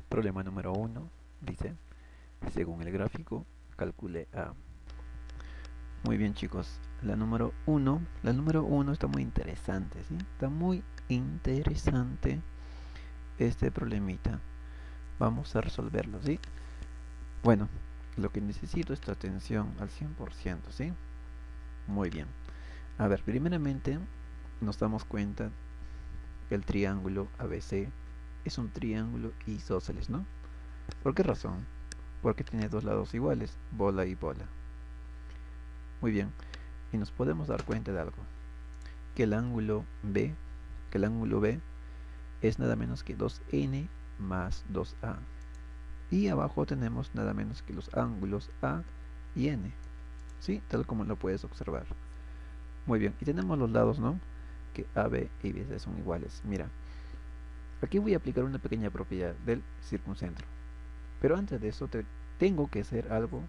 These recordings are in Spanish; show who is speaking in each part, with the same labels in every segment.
Speaker 1: Problema número uno dice, según el gráfico, calcule A. Muy bien, chicos, la número uno está muy interesante, ¿sí? Está muy interesante este problemita. Vamos a resolverlo, ¿sí? Bueno, lo que necesito es tu atención al 100%, ¿sí? Muy bien. A ver, primeramente nos damos cuenta que el triángulo ABC es un triángulo isósceles, ¿no? ¿Por qué razón? Porque tiene dos lados iguales, bola y bola. Muy bien. Y nos podemos dar cuenta de algo, que el ángulo B, que el ángulo B es nada menos que 2n más 2a. Y abajo tenemos nada menos que los ángulos A y N, ¿sí? Tal como lo puedes observar. Muy bien, y tenemos los lados, ¿no? Que AB y BC son iguales. Mira, aquí voy a aplicar una pequeña propiedad del circuncentro. Pero antes de eso tengo que hacer algo,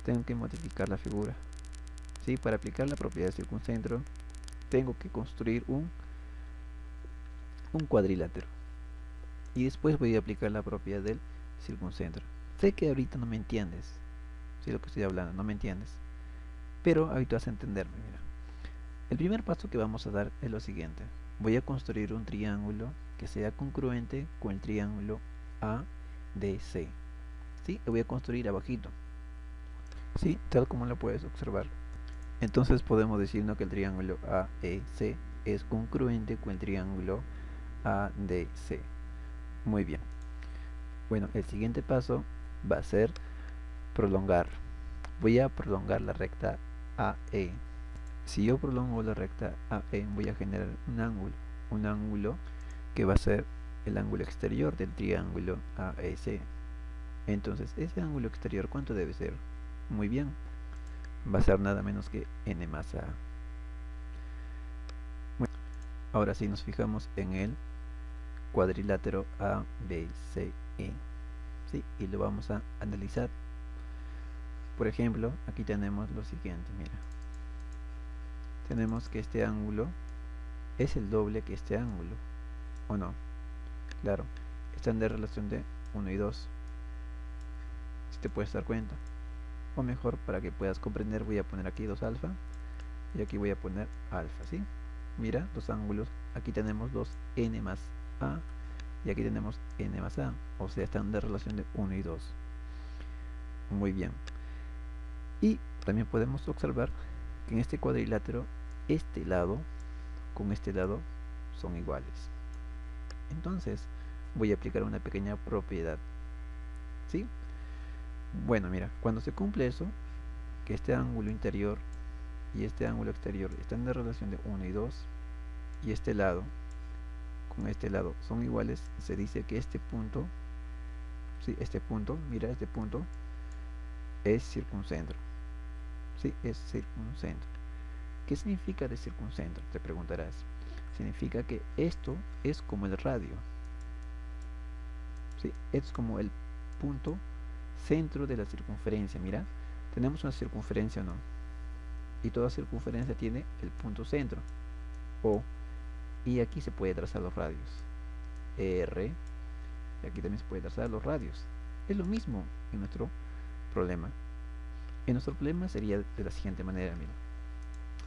Speaker 1: tengo que modificar la figura. ¿Sí? Para aplicar la propiedad del circuncentro, tengo que construir un cuadrilátero. Y después voy a aplicar la propiedad del circuncentro. Sé que ahorita no me entiendes, si lo que estoy hablando, no me entiendes. Pero ahorita vas a entenderme, mira. El primer paso que vamos a dar es lo siguiente. Voy a construir un triángulo que sea congruente con el triángulo ADC. ¿Sí? Lo voy a construir abajito. ¿Sí? Tal como lo puedes observar. Entonces podemos decir, ¿no?, que el triángulo AEC es congruente con el triángulo ADC. Muy bien. Bueno, el siguiente paso va a ser prolongar. Voy a prolongar la recta AE. Si yo prolongo la recta AE, voy a generar un ángulo que va a ser el ángulo exterior del triángulo AEC. Entonces, ese ángulo exterior, ¿cuánto debe ser? Muy bien, va a ser nada menos que n más a. Ahora sí nos fijamos en el cuadrilátero ABCE, ¿sí? Y lo vamos a analizar. Por ejemplo, aquí tenemos lo siguiente, mira. Tenemos que este ángulo es el doble que este ángulo, ¿o no? Claro, están de relación de 1 y 2, si te puedes dar cuenta. O mejor, para que puedas comprender, voy a poner aquí 2 alfa y aquí voy a poner alfa, ¿sí? Mira, los ángulos, aquí tenemos 2n más a y aquí tenemos n más a, o sea, están de relación de 1 y 2. Muy bien. Y también podemos observar que en este cuadrilátero, este lado con este lado son iguales. Entonces, voy a aplicar una pequeña propiedad, ¿sí? Bueno, mira, cuando se cumple eso, que este ángulo interior y este ángulo exterior están de relación de 1 y 2, y este lado con este lado son iguales, se dice que este punto, ¿sí? Este punto, mira, este punto es circuncentro, ¿sí? Es circuncentro. ¿Qué significa de circuncentro?, te preguntarás. Significa que esto es como el radio, ¿sí? Es como el punto centro de la circunferencia. Mira, tenemos una circunferencia, ¿no? Y toda circunferencia tiene el punto centro, O, y aquí se puede trazar los radios, R, y aquí también se puede trazar los radios. Es lo mismo en nuestro problema. En nuestro problema sería de la siguiente manera, mira.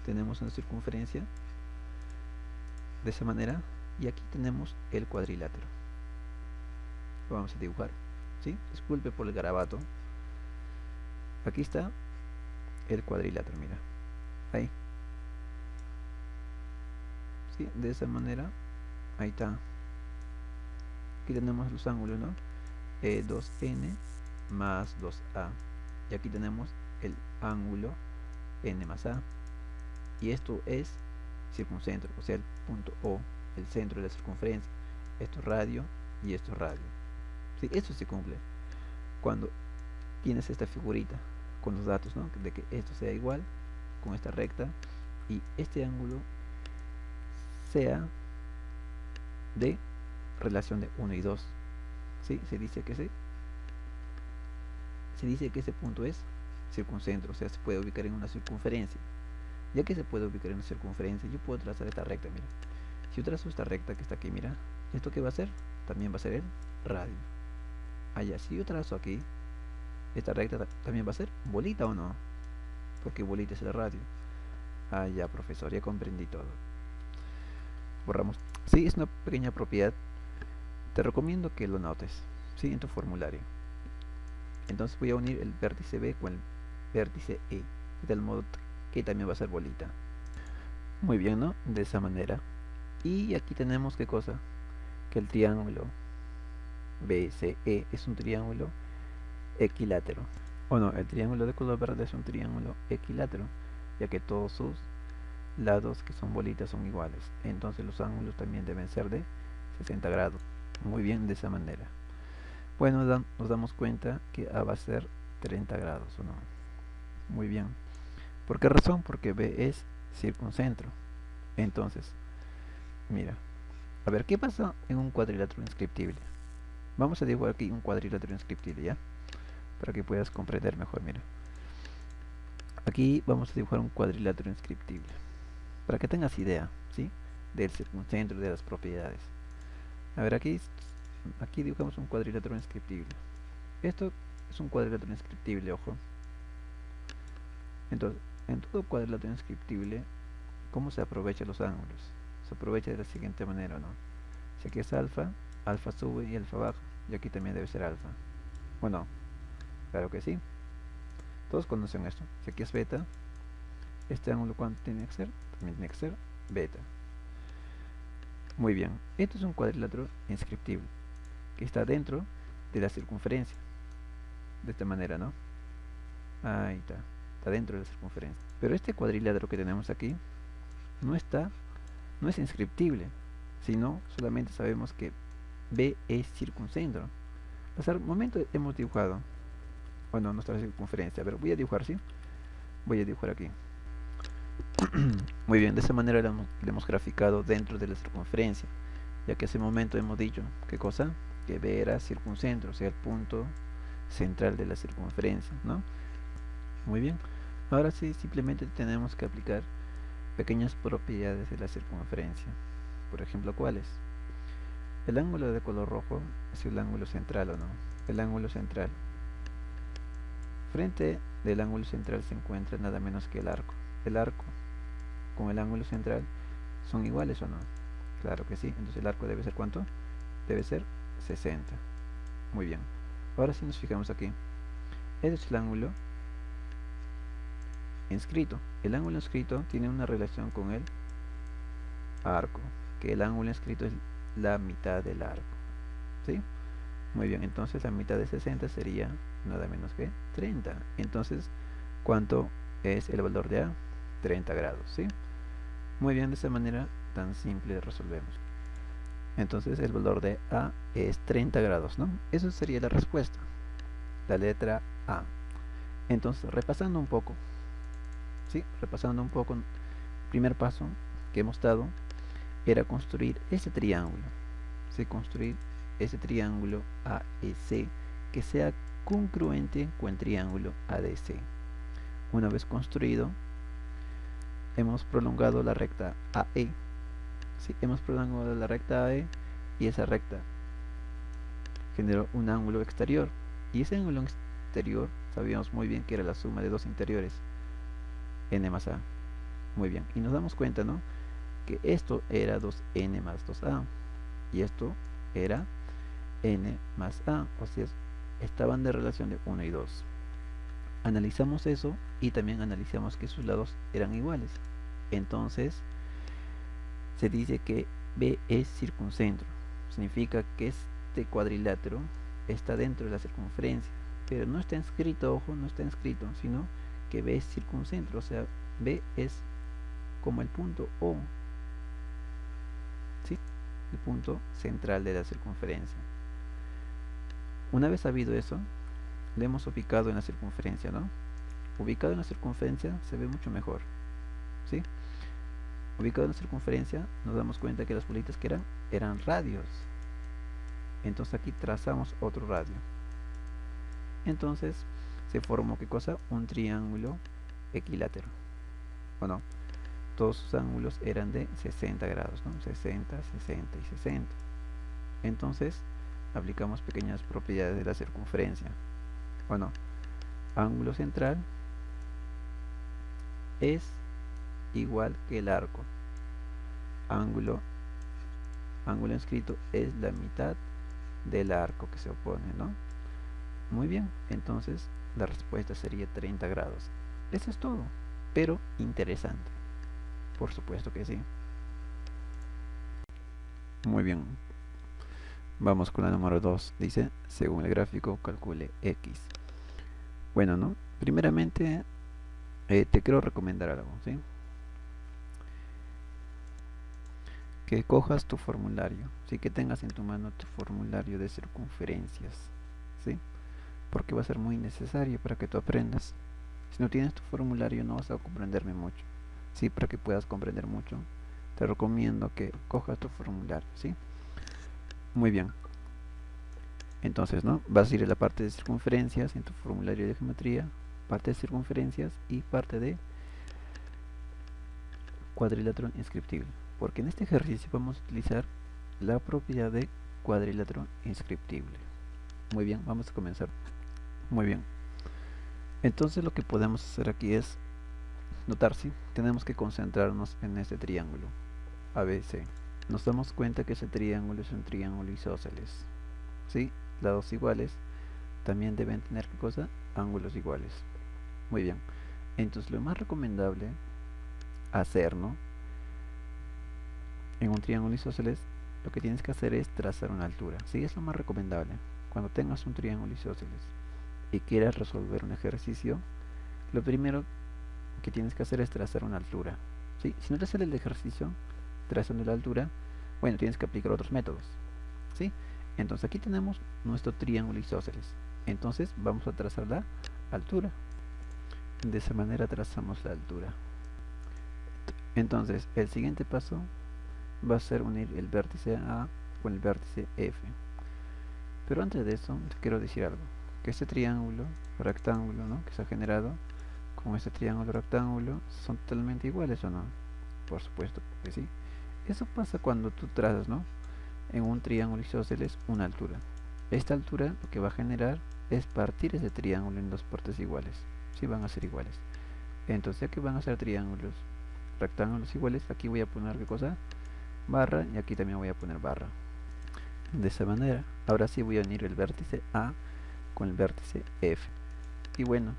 Speaker 1: Tenemos una circunferencia de esa manera y aquí tenemos el cuadrilátero. Lo vamos a dibujar, ¿sí? Disculpe por el garabato. Aquí está el cuadrilátero, mira. Ahí. ¿Sí? De esa manera, ahí está. Aquí tenemos los ángulos, ¿no? 2n más 2a. Y aquí tenemos el ángulo n más a. Y esto es circuncentro, o sea, el punto O, el centro de la circunferencia. Esto es radio y esto es radio. ¿Sí? Esto se cumple cuando tienes esta figurita con los datos, ¿no?, de que esto sea igual con esta recta y este ángulo sea de relación de 1 y 2. ¿Sí? Se dice que ese punto es circuncentro, o sea, se puede ubicar en una circunferencia. Ya que se puede ubicar en una circunferencia, yo puedo trazar esta recta, mira. Si yo trazo esta recta que está aquí, mira, ¿esto qué va a ser? También va a ser el radio. ya, si yo trazo aquí, esta recta también va a ser bolita o no, porque bolita es el radio. Ya, profesor, ya comprendí todo. Borramos. Sí, es una pequeña propiedad. Te recomiendo que lo notes, ¿sí? En tu formulario. Entonces voy a unir el vértice B con el vértice E, de tal modo que también va a ser bolita. Muy bien, ¿no? De esa manera. Y aquí tenemos qué cosa, que el triángulo BCE es un triángulo equilátero. O no, el triángulo de color verde es un triángulo equilátero, ya que todos sus lados que son bolitas son iguales. Entonces los ángulos también deben ser de 60 grados. Muy bien, de esa manera. Bueno, nos damos cuenta que A va a ser 30 grados, ¿o no? Muy bien. ¿Por qué razón? Porque B es circuncentro. Entonces, mira, a ver, ¿qué pasa en un cuadrilátero inscriptible? Vamos a dibujar aquí un cuadrilátero inscriptible, ¿ya? Para que puedas comprender mejor, mira. Aquí vamos a dibujar un cuadrilátero inscriptible. Para que tengas idea, ¿sí? Del circuncentro, de las propiedades. A ver, aquí dibujamos un cuadrilátero inscriptible. Esto es un cuadrilátero inscriptible, ojo. Entonces, en todo cuadrilátero inscriptible, ¿cómo se aprovechan los ángulos? Se aprovecha de la siguiente manera, ¿no? Si aquí es alfa, alfa sube y alfa baja. Y aquí también debe ser alfa. ¿O no? Claro que sí. Todos conocen esto. Si aquí es beta, este ángulo ¿cuánto tiene que ser? También tiene que ser beta. Muy bien. Esto es un cuadrilátero inscriptible que está dentro de la circunferencia. De esta manera, ¿no? Ahí está. Está dentro de la circunferencia. Pero este cuadrilátero que tenemos aquí no es inscriptible, sino solamente sabemos que B es circuncentro. Hasta el momento hemos dibujado, bueno, nuestra circunferencia. A ver, voy a dibujar, ¿sí? Voy a dibujar aquí. Muy bien, de esa manera le hemos graficado dentro de la circunferencia, ya que hace un momento hemos dicho, ¿qué cosa? Que B era circuncentro, o sea, el punto central de la circunferencia, ¿no? Muy bien, ahora sí, simplemente tenemos que aplicar pequeñas propiedades de la circunferencia. Por ejemplo, ¿cuáles? El ángulo de color rojo es el ángulo central, ¿o no? El ángulo central. Frente del ángulo central se encuentra nada menos que el arco. El arco con el ángulo central son iguales, ¿o no? Claro que sí. Entonces el arco debe ser ¿cuánto? Debe ser 60. Muy bien. Ahora si nos fijamos aquí, este es el ángulo inscrito. El ángulo inscrito tiene una relación con el arco, que el ángulo inscrito es la mitad del arco, ¿sí? Muy bien, entonces la mitad de 60 sería nada menos que 30. Entonces, ¿cuánto es el valor de A? 30 grados, ¿sí? Muy bien, de esa manera tan simple resolvemos. Entonces el valor de A es 30 grados, ¿no? Eso sería la respuesta, la letra A. Entonces, repasando un poco, ¿sí? Repasando un poco, primer paso que hemos dado era construir ese triángulo, ¿sí? Construir ese triángulo AEC que sea congruente con el triángulo ADC. Una vez construido, hemos prolongado la recta AE. ¿Sí? Hemos prolongado la recta AE y esa recta generó un ángulo exterior. Y ese ángulo exterior sabíamos muy bien que era la suma de dos interiores, n más a. Muy bien. Y nos damos cuenta, ¿no? Que esto era 2n más 2a. Y esto era n más a. O sea, estaban de relación de 1 y 2. Analizamos eso y también analizamos que sus lados eran iguales. Entonces, se dice que B es circuncentro. Significa que este cuadrilátero está dentro de la circunferencia. Pero no está inscrito, ojo, no está inscrito, sino que B es circuncentro. O sea, B es como el punto O, ¿sí? El punto central de la circunferencia. Una vez sabido eso, le hemos ubicado en la circunferencia, ¿no? Ubicado en la circunferencia se ve mucho mejor, ¿sí? Ubicado en la circunferencia nos damos cuenta que las bolitas que eran radios. Entonces aquí trazamos otro radio. Entonces se formó ¿qué cosa? Un triángulo equilátero. Bueno, todos sus ángulos eran de 60 grados, ¿no? 60, 60 y 60. Entonces aplicamos pequeñas propiedades de la circunferencia. Bueno, ángulo central es igual que el arco. Ángulo inscrito es la mitad del arco que se opone, ¿no? Muy bien, entonces la respuesta sería 30 grados. Eso es todo, pero interesante. Por supuesto que sí. Muy bien. Vamos con la número 2. Dice, según el gráfico, calcule X. Bueno, ¿no? Primeramente, te quiero recomendar algo, ¿sí? Que cojas tu formulario, ¿sí? Que tengas en tu mano tu formulario de circunferencias, ¿sí? Porque va a ser muy necesario para que tú aprendas. Si no tienes tu formulario no vas a comprenderme mucho, ¿sí? Para que puedas comprender mucho, te recomiendo que cojas tu formulario, ¿sí? Muy bien. Entonces, ¿no? Vas a ir a la parte de circunferencias en tu formulario de geometría, parte de circunferencias y parte de cuadrilátero inscriptible. Porque en este ejercicio vamos a utilizar la propiedad de cuadrilátero inscriptible. Muy bien, vamos a comenzar. Muy bien. Entonces lo que podemos hacer aquí es notar, ¿sí? Tenemos que concentrarnos en este triángulo ABC. Nos damos cuenta que ese triángulo es un triángulo isósceles, ¿sí? Lados iguales también deben tener, ¿qué cosa? Ángulos iguales. Muy bien. Entonces lo más recomendable hacer, ¿no? En un triángulo isósceles lo que tienes que hacer es trazar una altura. Sí, es lo más recomendable. Cuando tengas un triángulo isósceles y quieras resolver un ejercicio, lo primero que tienes que hacer es trazar una altura. ¿Sí? Si no te sale el ejercicio trazando la altura, bueno, tienes que aplicar otros métodos. ¿Sí? Entonces aquí tenemos nuestro triángulo isósceles. Entonces vamos a trazar la altura. De esa manera trazamos la altura. Entonces el siguiente paso va a ser unir el vértice A con el vértice F. Pero antes de eso te quiero decir algo, que este triángulo rectángulo, ¿no? que se ha generado con este triángulo rectángulo son totalmente iguales, ¿o no? Por supuesto que sí. Eso pasa cuando tú trazas, ¿no? en un triángulo isósceles una altura. Esta altura lo que va a generar es partir ese triángulo en dos partes iguales. Sí, van a ser iguales. Entonces ya que van a ser triángulos rectángulos iguales, aquí voy a poner ¿qué cosa? Barra, y aquí también voy a poner barra. De esa manera, ahora sí voy a unir el vértice A con el vértice F. Y bueno,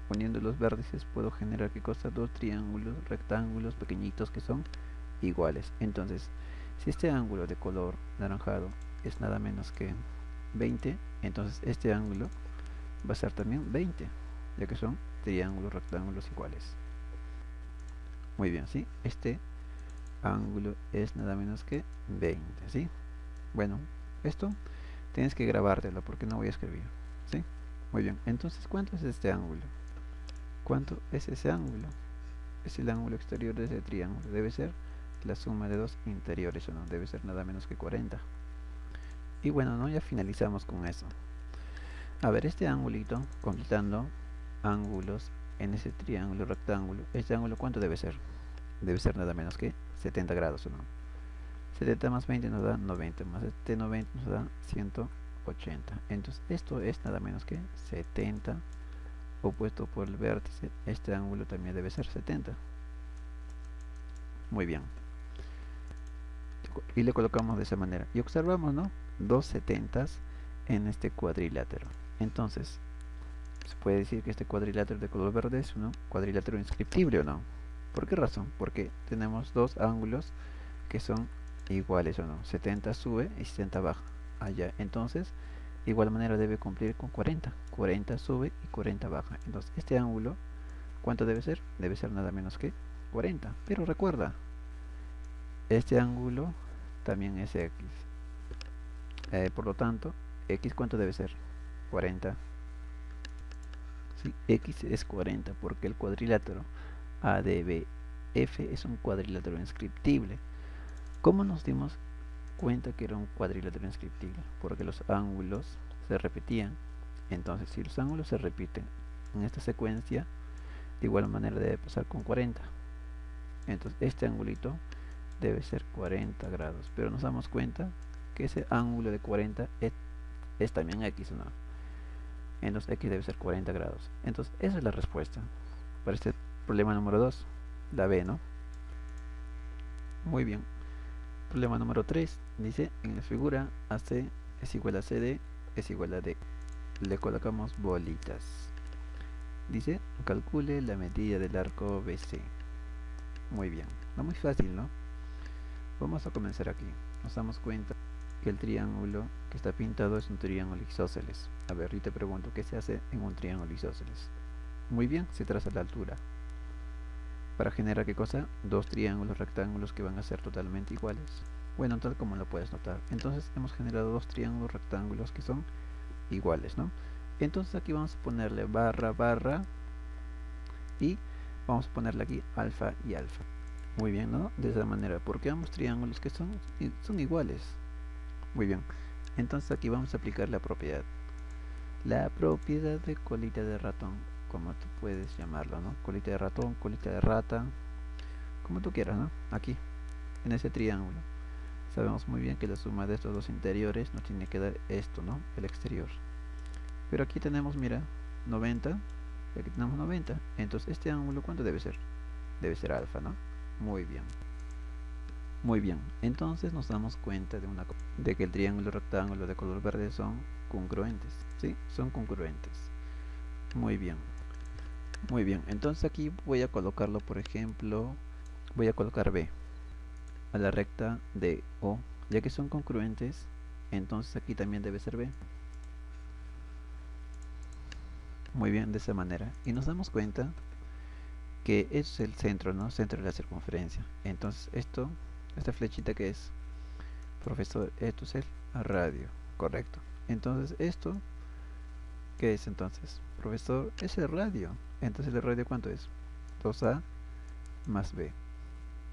Speaker 1: uniendo los vértices puedo generar ¿qué cosa? Dos triángulos rectángulos pequeñitos que son iguales. Entonces, si este ángulo de color naranjado es nada menos que 20, entonces este ángulo va a ser también 20, ya que son triángulos rectángulos iguales. Muy bien, ¿sí? Este ángulo es nada menos que 20, ¿sí? Bueno, esto tienes que grabártelo porque no voy a escribir, ¿sí? Muy bien, entonces ¿cuánto es este ángulo? ¿Cuánto es ese ángulo? Es el ángulo exterior de ese triángulo. Debe ser la suma de dos interiores, ¿o no? Debe ser nada menos que 40. Y bueno, ¿no? Ya finalizamos con eso. A ver, este angulito, completando ángulos en ese triángulo rectángulo, este ángulo ¿cuánto debe ser? Debe ser nada menos que 70 grados, ¿o no? 70 más 20 nos da 90, más este 90 nos da 180. Entonces esto es nada menos que 70 opuesto por el vértice. Este ángulo también debe ser 70. Muy bien. Y le colocamos de esa manera. Y observamos, ¿no? Dos 70 en este cuadrilátero. Entonces, se puede decir que este cuadrilátero de color verde es un cuadrilátero inscriptible, ¿o no? ¿Por qué razón? Porque tenemos dos ángulos que son iguales, ¿o no? 70 sube y 60 baja. Allá. Entonces, de igual manera debe cumplir con 40. 40 sube y 40 baja. Entonces, este ángulo, ¿cuánto debe ser? Debe ser nada menos que 40. Pero recuerda, este ángulo también es X. Por lo tanto, X ¿cuánto debe ser? 40. ¿Sí? X es 40 porque el cuadrilátero ADBF es un cuadrilátero inscriptible. ¿Cómo nos dimos cuenta que era un cuadrilátero inscriptible? Porque los ángulos se repetían. Entonces, si los ángulos se repiten en esta secuencia, de igual manera debe pasar con 40. Entonces, este angulito debe ser 40 grados. Pero nos damos cuenta que ese ángulo de 40 es también x, ¿no? Entonces x debe ser 40 grados. Entonces esa es la respuesta para este problema número 2, la B, ¿no? Muy bien. Problema número 3 dice, en la figura AC es igual a CD es igual a D. Le colocamos bolitas. Dice, calcule la medida del arco BC. Muy bien, no muy fácil, ¿no? Vamos a comenzar aquí. Nos damos cuenta que el triángulo que está pintado es un triángulo isósceles. A ver, y te pregunto, ¿qué se hace en un triángulo isósceles? Muy bien, se traza la altura. Para generar, ¿qué cosa? Dos triángulos rectángulos que van a ser totalmente iguales. Bueno, tal como lo puedes notar. Entonces hemos generado dos triángulos rectángulos que son iguales, ¿no? Entonces aquí vamos a ponerle barra, barra y vamos a ponerle aquí alfa y alfa. Muy bien, ¿no? De esa manera, porque ambos triángulos que son iguales. Muy bien. Entonces aquí vamos a aplicar la propiedad. La propiedad de colita de ratón, como tú puedes llamarlo, ¿no? Colita de ratón, colita de rata, como tú quieras, ¿no? Aquí, en ese triángulo. Sabemos muy bien que la suma de estos dos interiores nos tiene que dar esto, ¿no? El exterior. Pero aquí tenemos, mira, 90, y aquí tenemos 90. Entonces, este ángulo, ¿cuánto debe ser? Debe ser alfa, ¿no? Muy bien. Muy bien. Entonces nos damos cuenta de que el triángulo y el rectángulo de color verde son congruentes. ¿Sí? Son congruentes. Muy bien. Muy bien. Entonces aquí voy a colocarlo, por ejemplo, voy a colocar B a la recta de O. Ya que son congruentes, entonces aquí también debe ser B. Muy bien, de esa manera. Y nos damos cuenta que es el centro, ¿no? Centro de la circunferencia. Entonces esta flechita que es, profesor, esto es el radio, correcto. Entonces esto, ¿qué es entonces? Profesor, es el radio. Entonces el radio, ¿cuánto es? 2A más B.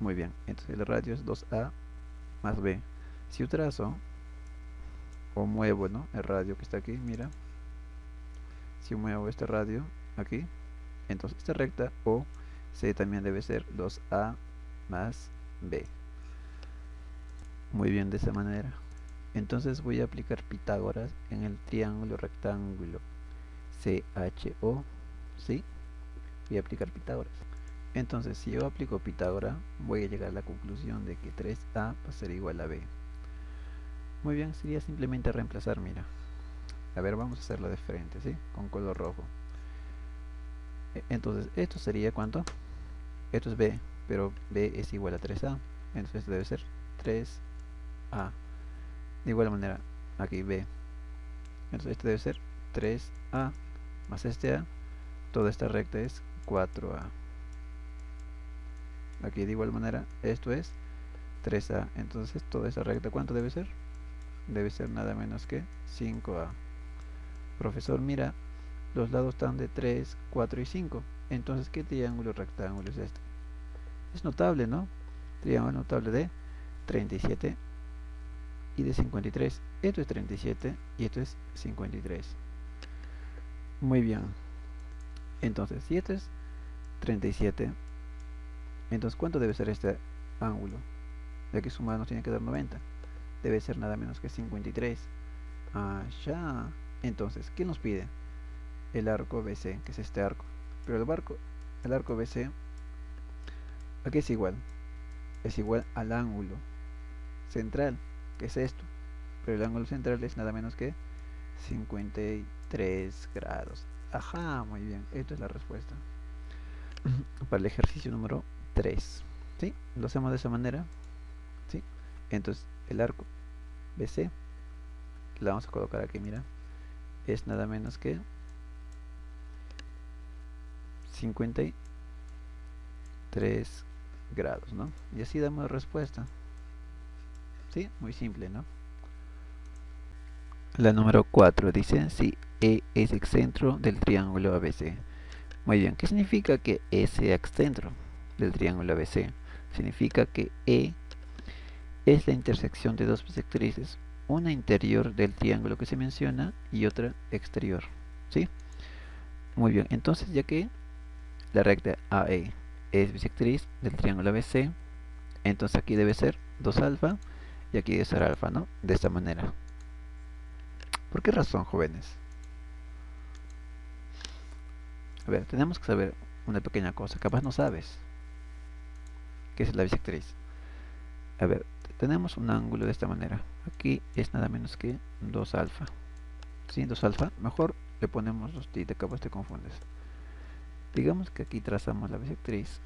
Speaker 1: Muy bien, entonces el radio es 2A más B. Si yo trazo o muevo, ¿no? El radio que está aquí, mira. Si muevo este radio aquí, entonces esta recta O C también debe ser 2A más B. Muy bien, de esa manera. Entonces voy a aplicar Pitágoras en el triángulo rectángulo CHO. ¿Sí? Voy a aplicar Pitágoras. Entonces, si yo aplico Pitágoras, voy a llegar a la conclusión de que 3A va a ser igual a B. Muy bien, sería simplemente reemplazar, mira. A ver, vamos a hacerlo de frente, ¿sí? Con color rojo. Entonces, esto sería ¿cuánto? Esto es B, pero B es igual a 3A. Entonces esto debe ser 3A. De igual manera, aquí B. Entonces esto debe ser 3A más este A. Toda esta recta es 4A. Aquí de igual manera, esto es 3A. Entonces toda esta recta, ¿cuánto debe ser? Debe ser nada menos que 5A. Profesor, mira, los lados están de 3, 4 y 5. Entonces, ¿qué triángulo rectángulo es este? Es notable, ¿no? Triángulo notable de 37 y de 53. Esto es 37 y esto es 53. Muy bien. Entonces, si esto es 37, entonces ¿cuánto debe ser este ángulo? Ya que sumar nos tiene que dar 90. Debe ser nada menos que 53. Ya. Entonces, ¿qué nos pide? El arco BC, que es este arco. Pero el arco BC, ¿a qué es igual? Es igual al ángulo central, que es esto. Pero el ángulo central es nada menos que 53 grados. Ajá, muy bien. Esto es la respuesta para el ejercicio número 3. ¿Sí? Lo hacemos de esa manera. ¿Sí? Entonces, el arco BC, la vamos a colocar aquí, mira, es nada menos que 53 grados, ¿no? Y así damos respuesta. ¿Sí? Muy simple, ¿no? La número 4 dice, si E es excentro del triángulo ABC. Muy bien, ¿qué significa que E sea excentro del triángulo ABC? Significa que E es la intersección de dos bisectrices, una interior del triángulo que se menciona y otra exterior. ¿Sí? Muy bien, entonces ya que la recta AE es bisectriz del triángulo ABC, entonces aquí debe ser 2 alfa y aquí debe ser alfa, ¿no? De esta manera. ¿Por qué razón, jóvenes? A ver, tenemos que saber una pequeña cosa, capaz no sabes, que es la bisectriz. A ver, tenemos un ángulo de esta manera. Aquí es nada menos que 2 alfa. ¿Sí? 2 alfa. Mejor le ponemos 2 tita, capaz te confundes. Digamos que aquí trazamos la bisectriz.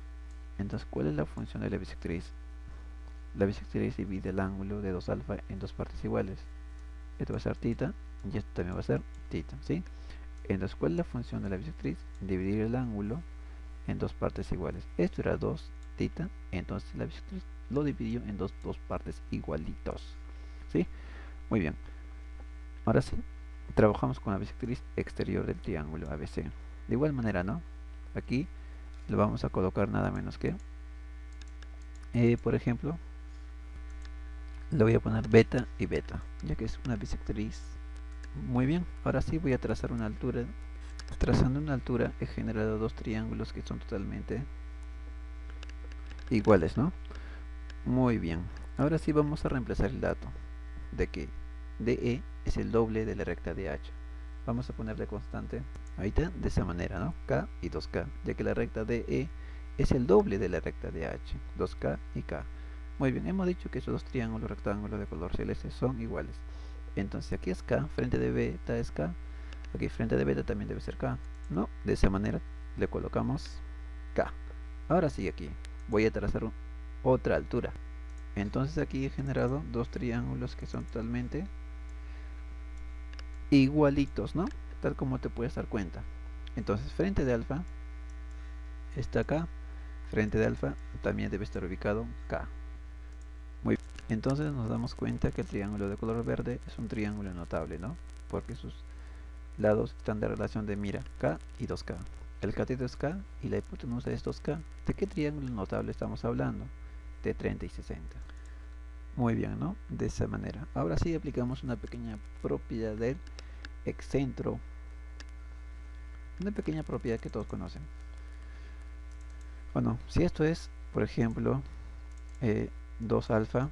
Speaker 1: Entonces, ¿cuál es la función de la bisectriz? La bisectriz divide el ángulo de 2 alfa en dos partes iguales. Esto va a ser tita y esto también va a ser tita, ¿sí? Entonces, ¿cuál es la función de la bisectriz? Dividir el ángulo en dos partes iguales. Esto era 2 tita, entonces la bisectriz lo dividió en dos partes igualitos, ¿sí? Muy bien. Ahora sí, trabajamos con la bisectriz exterior del triángulo ABC. De igual manera, ¿no? Aquí le vamos a colocar nada menos que, por ejemplo, le voy a poner beta y beta, ya que es una bisectriz. Muy bien, ahora sí voy a trazar una altura. Trazando una altura he generado dos triángulos que son totalmente iguales, ¿no? Muy bien, ahora sí vamos a reemplazar el dato de que DE es el doble de la recta de H. Vamos a ponerle constante, ahí está, de esa manera, ¿no? K y 2K, ya que la recta DE es el doble de la recta de H, 2K y K. Muy bien, hemos dicho que esos dos triángulos rectángulos de color celeste son iguales. Entonces aquí es K, frente de beta es K, aquí frente de beta también debe ser K, ¿no? De esa manera le colocamos K. Ahora sí, aquí voy a trazar otra altura. Entonces aquí he generado dos triángulos que son totalmente igualitos, ¿no? Tal como te puedes dar cuenta. Entonces frente de alfa está acá, frente de alfa también debe estar ubicado K. Muy bien. Entonces nos damos cuenta que el triángulo de color verde es un triángulo notable, ¿no? Porque sus lados están de relación de mira K y 2K. El cateto es K y la hipotenusa es 2K. ¿De qué triángulo notable estamos hablando? De 30 y 60. Muy bien, ¿no? De esa manera. Ahora sí aplicamos una pequeña propiedad del excentro. Una pequeña propiedad que todos conocen. Bueno, si esto es, por ejemplo, 2 alfa,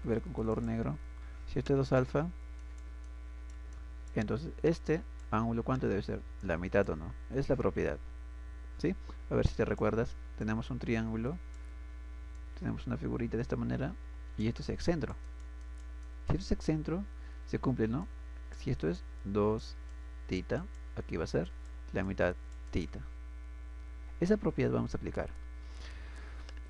Speaker 1: ver con color negro. Si esto es 2 alfa, entonces este ángulo, ¿cuánto debe ser? La mitad o no. Es la propiedad. ¿Sí? A ver si te recuerdas. Tenemos un triángulo. Tenemos una figurita de esta manera. Y esto es excentro. Si esto es excentro, se cumple, ¿no? Si esto es 2 tita, aquí va a ser la mitad tita. Esa propiedad vamos a aplicar.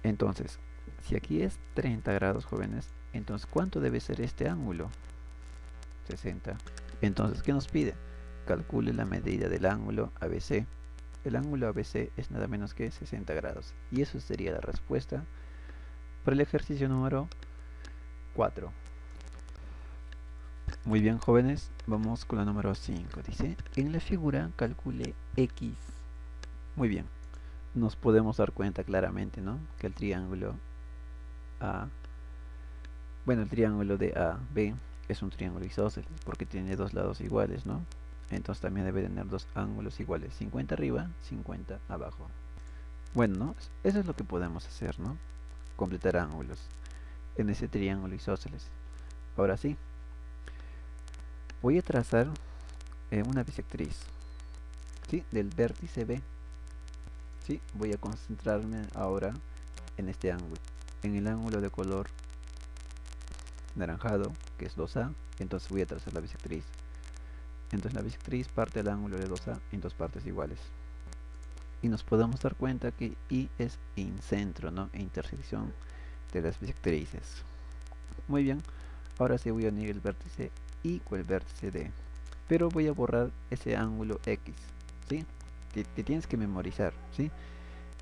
Speaker 1: Entonces, si aquí es 30 grados, jóvenes, entonces ¿cuánto debe ser este ángulo? 60. Entonces, ¿qué nos pide? Calcule la medida del ángulo ABC. El ángulo ABC es nada menos que 60 grados. Y eso sería la respuesta para el ejercicio número 4. Muy bien, jóvenes, vamos con la número 5. Dice, en la figura calcule X. Muy bien, nos podemos dar cuenta claramente, ¿no? Que el triángulo el triángulo de AB es un triángulo isósceles porque tiene dos lados iguales, ¿no? Entonces también debe tener dos ángulos iguales, 50 arriba, 50 abajo. Bueno, ¿no? Eso es lo que podemos hacer, ¿no? Completar ángulos en ese triángulo isósceles. Ahora sí, voy a trazar una bisectriz, ¿sí? Del vértice B. ¿Sí? Voy a concentrarme ahora en este ángulo, en el ángulo de color naranjado, que es 2A. Entonces voy a trazar la bisectriz. Entonces la bisectriz parte el ángulo de 2A en dos partes iguales. Y nos podemos dar cuenta que I es incentro, ¿no? E intersección de las bisectrices. Muy bien, ahora sí voy a unir el vértice I con el vértice D. Pero voy a borrar ese ángulo X, ¿sí? Que tienes que memorizar, ¿sí?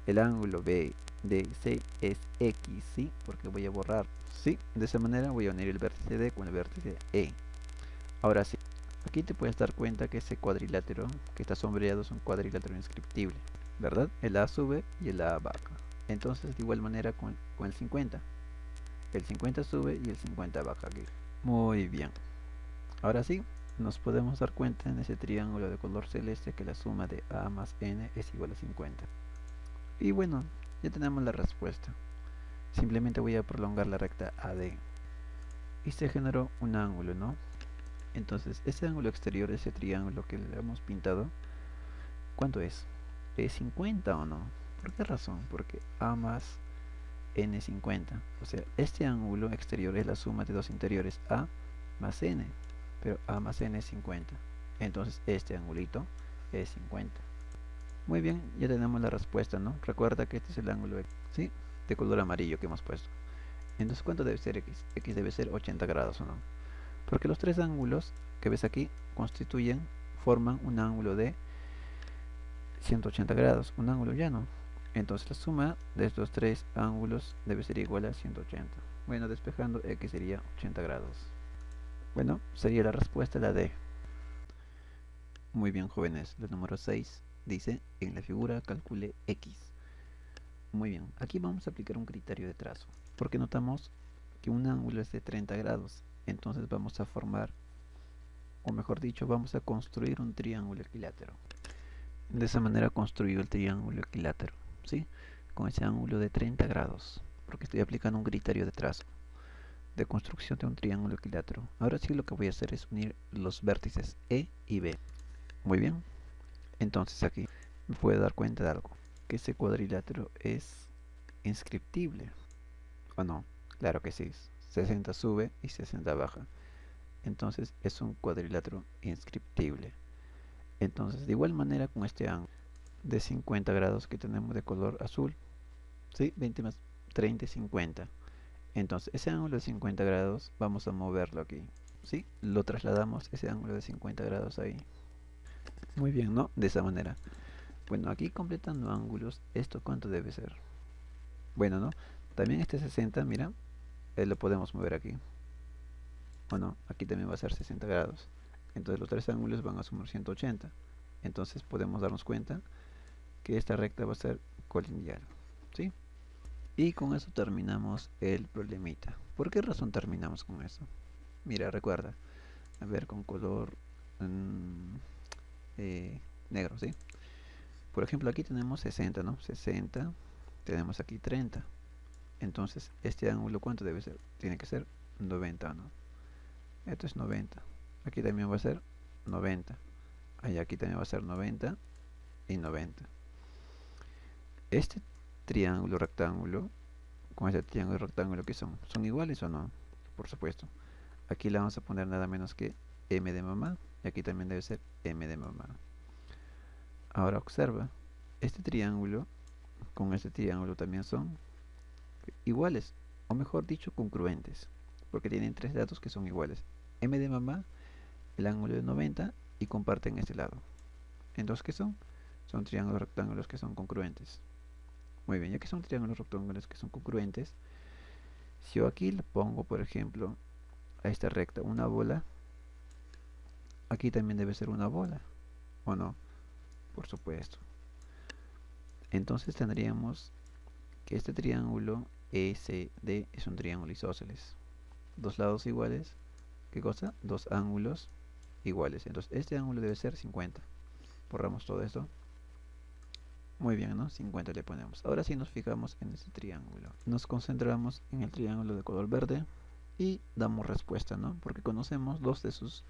Speaker 1: El ángulo BDC es X, ¿sí? Porque voy a borrar, ¿sí? De esa manera voy a unir el vértice D con el vértice E. Ahora sí, aquí te puedes dar cuenta que ese cuadrilátero que está sombreado es un cuadrilátero inscriptible, ¿verdad? El A sube y el A baja. Entonces de igual manera con el 50. El 50 sube y el 50 baja aquí. Muy bien. Ahora sí, nos podemos dar cuenta en ese triángulo de color celeste que la suma de A más N es igual a 50. Y bueno, ya tenemos la respuesta. Simplemente voy a prolongar la recta AD. Y se generó un ángulo, ¿no? Entonces, ese ángulo exterior, ese triángulo que le hemos pintado, ¿cuánto es? ¿Es 50 o no? ¿Por qué razón? Porque A más N es 50. O sea, este ángulo exterior es la suma de dos interiores, A más N. Pero A más N es 50. Entonces, este angulito es 50. Muy bien, ya tenemos la respuesta, ¿no? Recuerda que este es el ángulo, ¿sí? De color amarillo que hemos puesto. Entonces, ¿cuánto debe ser X? X debe ser 80 grados, ¿o no? Porque los tres ángulos que ves aquí forman un ángulo de 180 grados, un ángulo llano. Entonces la suma de estos tres ángulos debe ser igual a 180. Bueno, despejando, X sería 80 grados. Bueno, sería la respuesta la D. Muy bien, jóvenes. La número 6 dice, en la figura calcule X. Muy bien, aquí vamos a aplicar un criterio de trazo, porque notamos que un ángulo es de 30 grados. Entonces vamos a formar, o mejor dicho, vamos a construir un triángulo equilátero. De esa manera construyo el triángulo equilátero, ¿sí? Con ese ángulo de 30 grados, porque estoy aplicando un criterio de trazo, de construcción de un triángulo equilátero. Ahora sí lo que voy a hacer es unir los vértices E y B. Muy bien, entonces aquí me puedo dar cuenta de algo, que ese cuadrilátero es inscriptible, ¿o no? Claro que sí, 60 sube y 60 baja. Entonces es un cuadrilátero inscriptible. Entonces, de igual manera con este ángulo de 50 grados que tenemos de color azul, ¿sí? 20 más 30 es 50. Entonces, ese ángulo de 50 grados vamos a moverlo aquí, ¿sí? Lo trasladamos ese ángulo de 50 grados ahí. Muy bien, ¿no? De esa manera. Bueno, aquí completando ángulos, ¿esto cuánto debe ser? Bueno, ¿no? También este 60, mira, lo podemos mover aquí. Bueno, aquí también va a ser 60 grados. Entonces los tres ángulos van a sumar 180. Entonces podemos darnos cuenta que esta recta va a ser colineal, ¿sí? Y con eso terminamos el problemita. ¿Por qué razón terminamos con eso? Mira, recuerda, a ver, con color negro, ¿sí? Por ejemplo, aquí tenemos 60, ¿no? 60, tenemos aquí 30. Entonces, este ángulo, ¿cuánto debe ser? Tiene que ser 90, ¿no? Esto es 90. Aquí también va a ser 90. Aquí también va a ser 90 y 90. Este triángulo rectángulo con este triángulo rectángulo, ¿qué son? ¿Son iguales o no? Por supuesto. Aquí le vamos a poner nada menos que m de mamá y aquí también debe ser m de mamá. Ahora observa, este triángulo con este triángulo también son iguales, o mejor dicho, congruentes, porque tienen tres datos que son iguales. M de mamá, el ángulo de 90 y comparten este lado. Entonces, ¿qué son? Son triángulos rectángulos que son congruentes. Muy bien, ya que son triángulos rectángulos que son congruentes, si yo aquí le pongo, por ejemplo, a esta recta una bola, aquí también debe ser una bola, ¿o no? Por supuesto. Entonces tendríamos que este triángulo ECD es un triángulo isósceles. Dos lados iguales, ¿qué cosa? Dos ángulos iguales. Entonces este ángulo debe ser 50. Borramos todo esto. Muy bien, ¿no? 50 le ponemos. Ahora sí nos fijamos en este triángulo. Nos concentramos en el triángulo de color verde y damos respuesta, ¿no? Porque conocemos dos de sus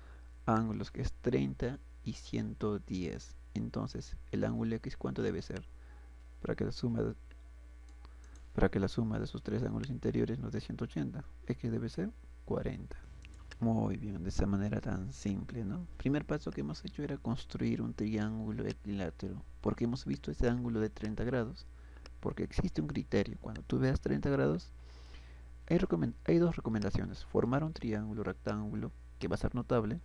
Speaker 1: ángulos, que es 30 y 110. Entonces, el ángulo X, ¿cuánto debe ser? Para que la suma de sus tres ángulos interiores nos dé 180. X debe ser 40. Muy bien, de esa manera tan simple, ¿no? Primer paso que hemos hecho era construir un triángulo equilátero, porque hemos visto ese ángulo de 30 grados, porque existe un criterio. Cuando tú veas 30 grados, hay dos recomendaciones: formar un triángulo rectángulo, que va a ser notable,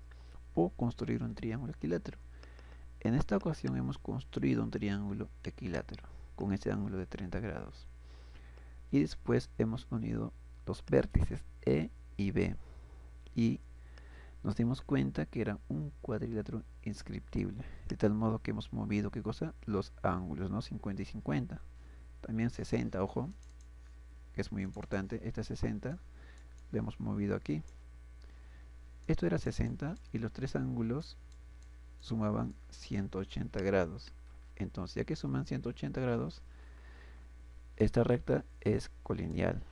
Speaker 1: o construir un triángulo equilátero. En esta ocasión hemos construido un triángulo equilátero, con ese ángulo de 30 grados. Y después hemos unido los vértices E y B. Y nos dimos cuenta que era un cuadrilátero inscriptible, de tal modo que hemos movido, ¿qué cosa? Los ángulos, ¿no? 50 y 50. También 60, ojo, que es muy importante. Esta 60 lo hemos movido aquí. Esto era 60 y los tres ángulos sumaban 180 grados. Entonces, ya que suman 180 grados, esta recta es colineal.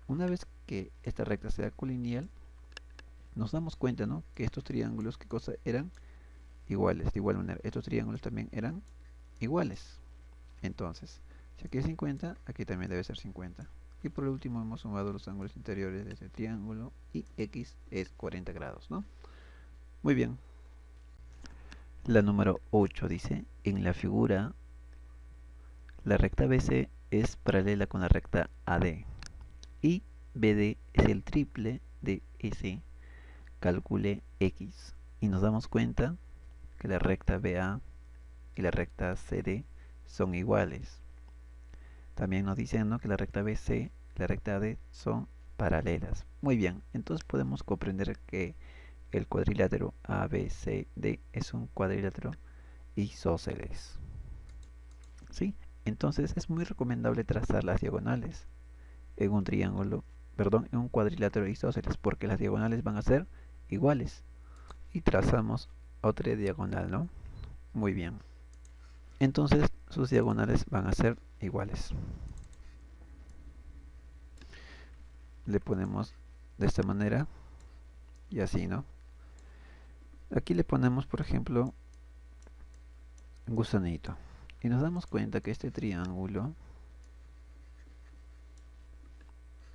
Speaker 1: Una vez que esta recta sea colineal, nos damos cuenta, ¿no? Que estos triángulos, ¿qué cosa eran? Iguales, de igual manera. Estos triángulos también eran iguales. Entonces, si aquí es 50, aquí también debe ser 50. Y por último hemos sumado los ángulos interiores de este triángulo y x es 40 grados, ¿no? Muy bien. La número 8 dice, en la figura, la recta BC es paralela con la recta AD y BD es el triple de AC. Calcule X. Y nos damos cuenta que la recta BA y la recta CD son iguales. También nos dicen, ¿no?, que la recta BC y la recta AD son paralelas. Muy bien, entonces podemos comprender que el cuadrilátero ABCD es un cuadrilátero isósceles. ¿Sí? Entonces es muy recomendable trazar las diagonales en un triángulo, perdón, en un cuadrilátero isósceles, porque las diagonales van a ser iguales. Y trazamos otra diagonal, ¿no? Muy bien. Entonces sus diagonales van a ser iguales. Le ponemos de esta manera y así, ¿no? Aquí le ponemos, por ejemplo, un gusanito. Y nos damos cuenta que este triángulo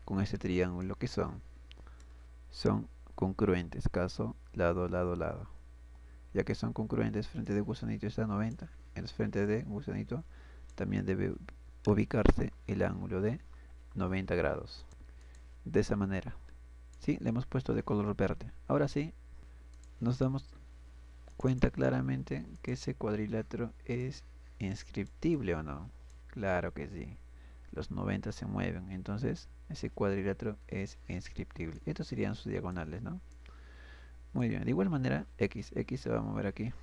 Speaker 1: con este triángulo, ¿qué son? Son congruentes, caso lado, lado, lado. Ya que son congruentes, frente de gusanito está 90. En frente de gusanito también debe ubicarse el ángulo de 90 grados. De esa manera. ¿Sí? Le hemos puesto de color verde. Ahora sí, nos damos cuenta claramente que ese cuadrilátero es inscriptible o no. Claro que sí. Los 90 se mueven, entonces ese cuadrilátero es inscriptible. Estos serían sus diagonales, ¿no? Muy bien, de igual manera x se va a mover aquí.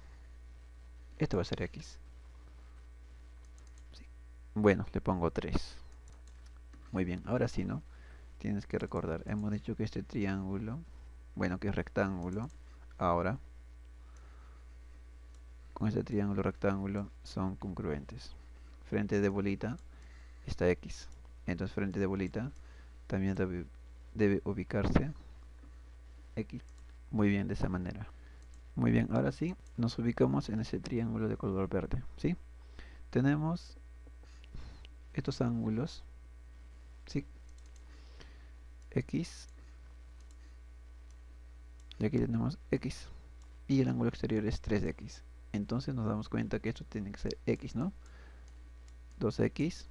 Speaker 1: Esto va a ser x. Sí. Bueno, le pongo 3. Muy bien, ahora sí, ¿no? Tienes que recordar, hemos dicho que este triángulo, bueno, que es rectángulo, ahora con este triángulo rectángulo son congruentes. Frente de bolita está x. Entonces frente de bolita también debe ubicarse x. Muy bien, de esa manera. Muy bien, ahora sí, nos ubicamos en ese triángulo de color verde, ¿sí? Tenemos estos ángulos, ¿sí? X, y aquí tenemos x, y el ángulo exterior es 3x. Entonces nos damos cuenta que esto tiene que ser x, ¿no? 2x,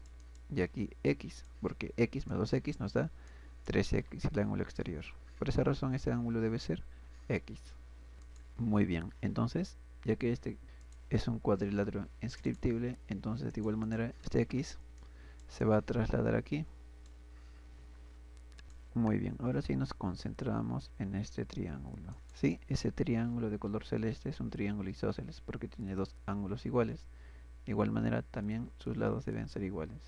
Speaker 1: y aquí x, porque x más 2x nos da 3x, el ángulo exterior. Por esa razón ese ángulo debe ser x. Muy bien, entonces, ya que este es un cuadrilátero inscriptible, entonces de igual manera este x se va a trasladar aquí. Muy bien, ahora sí nos concentramos en este triángulo. Sí, ese triángulo de color celeste es un triángulo isósceles porque tiene dos ángulos iguales. De igual manera también sus lados deben ser iguales.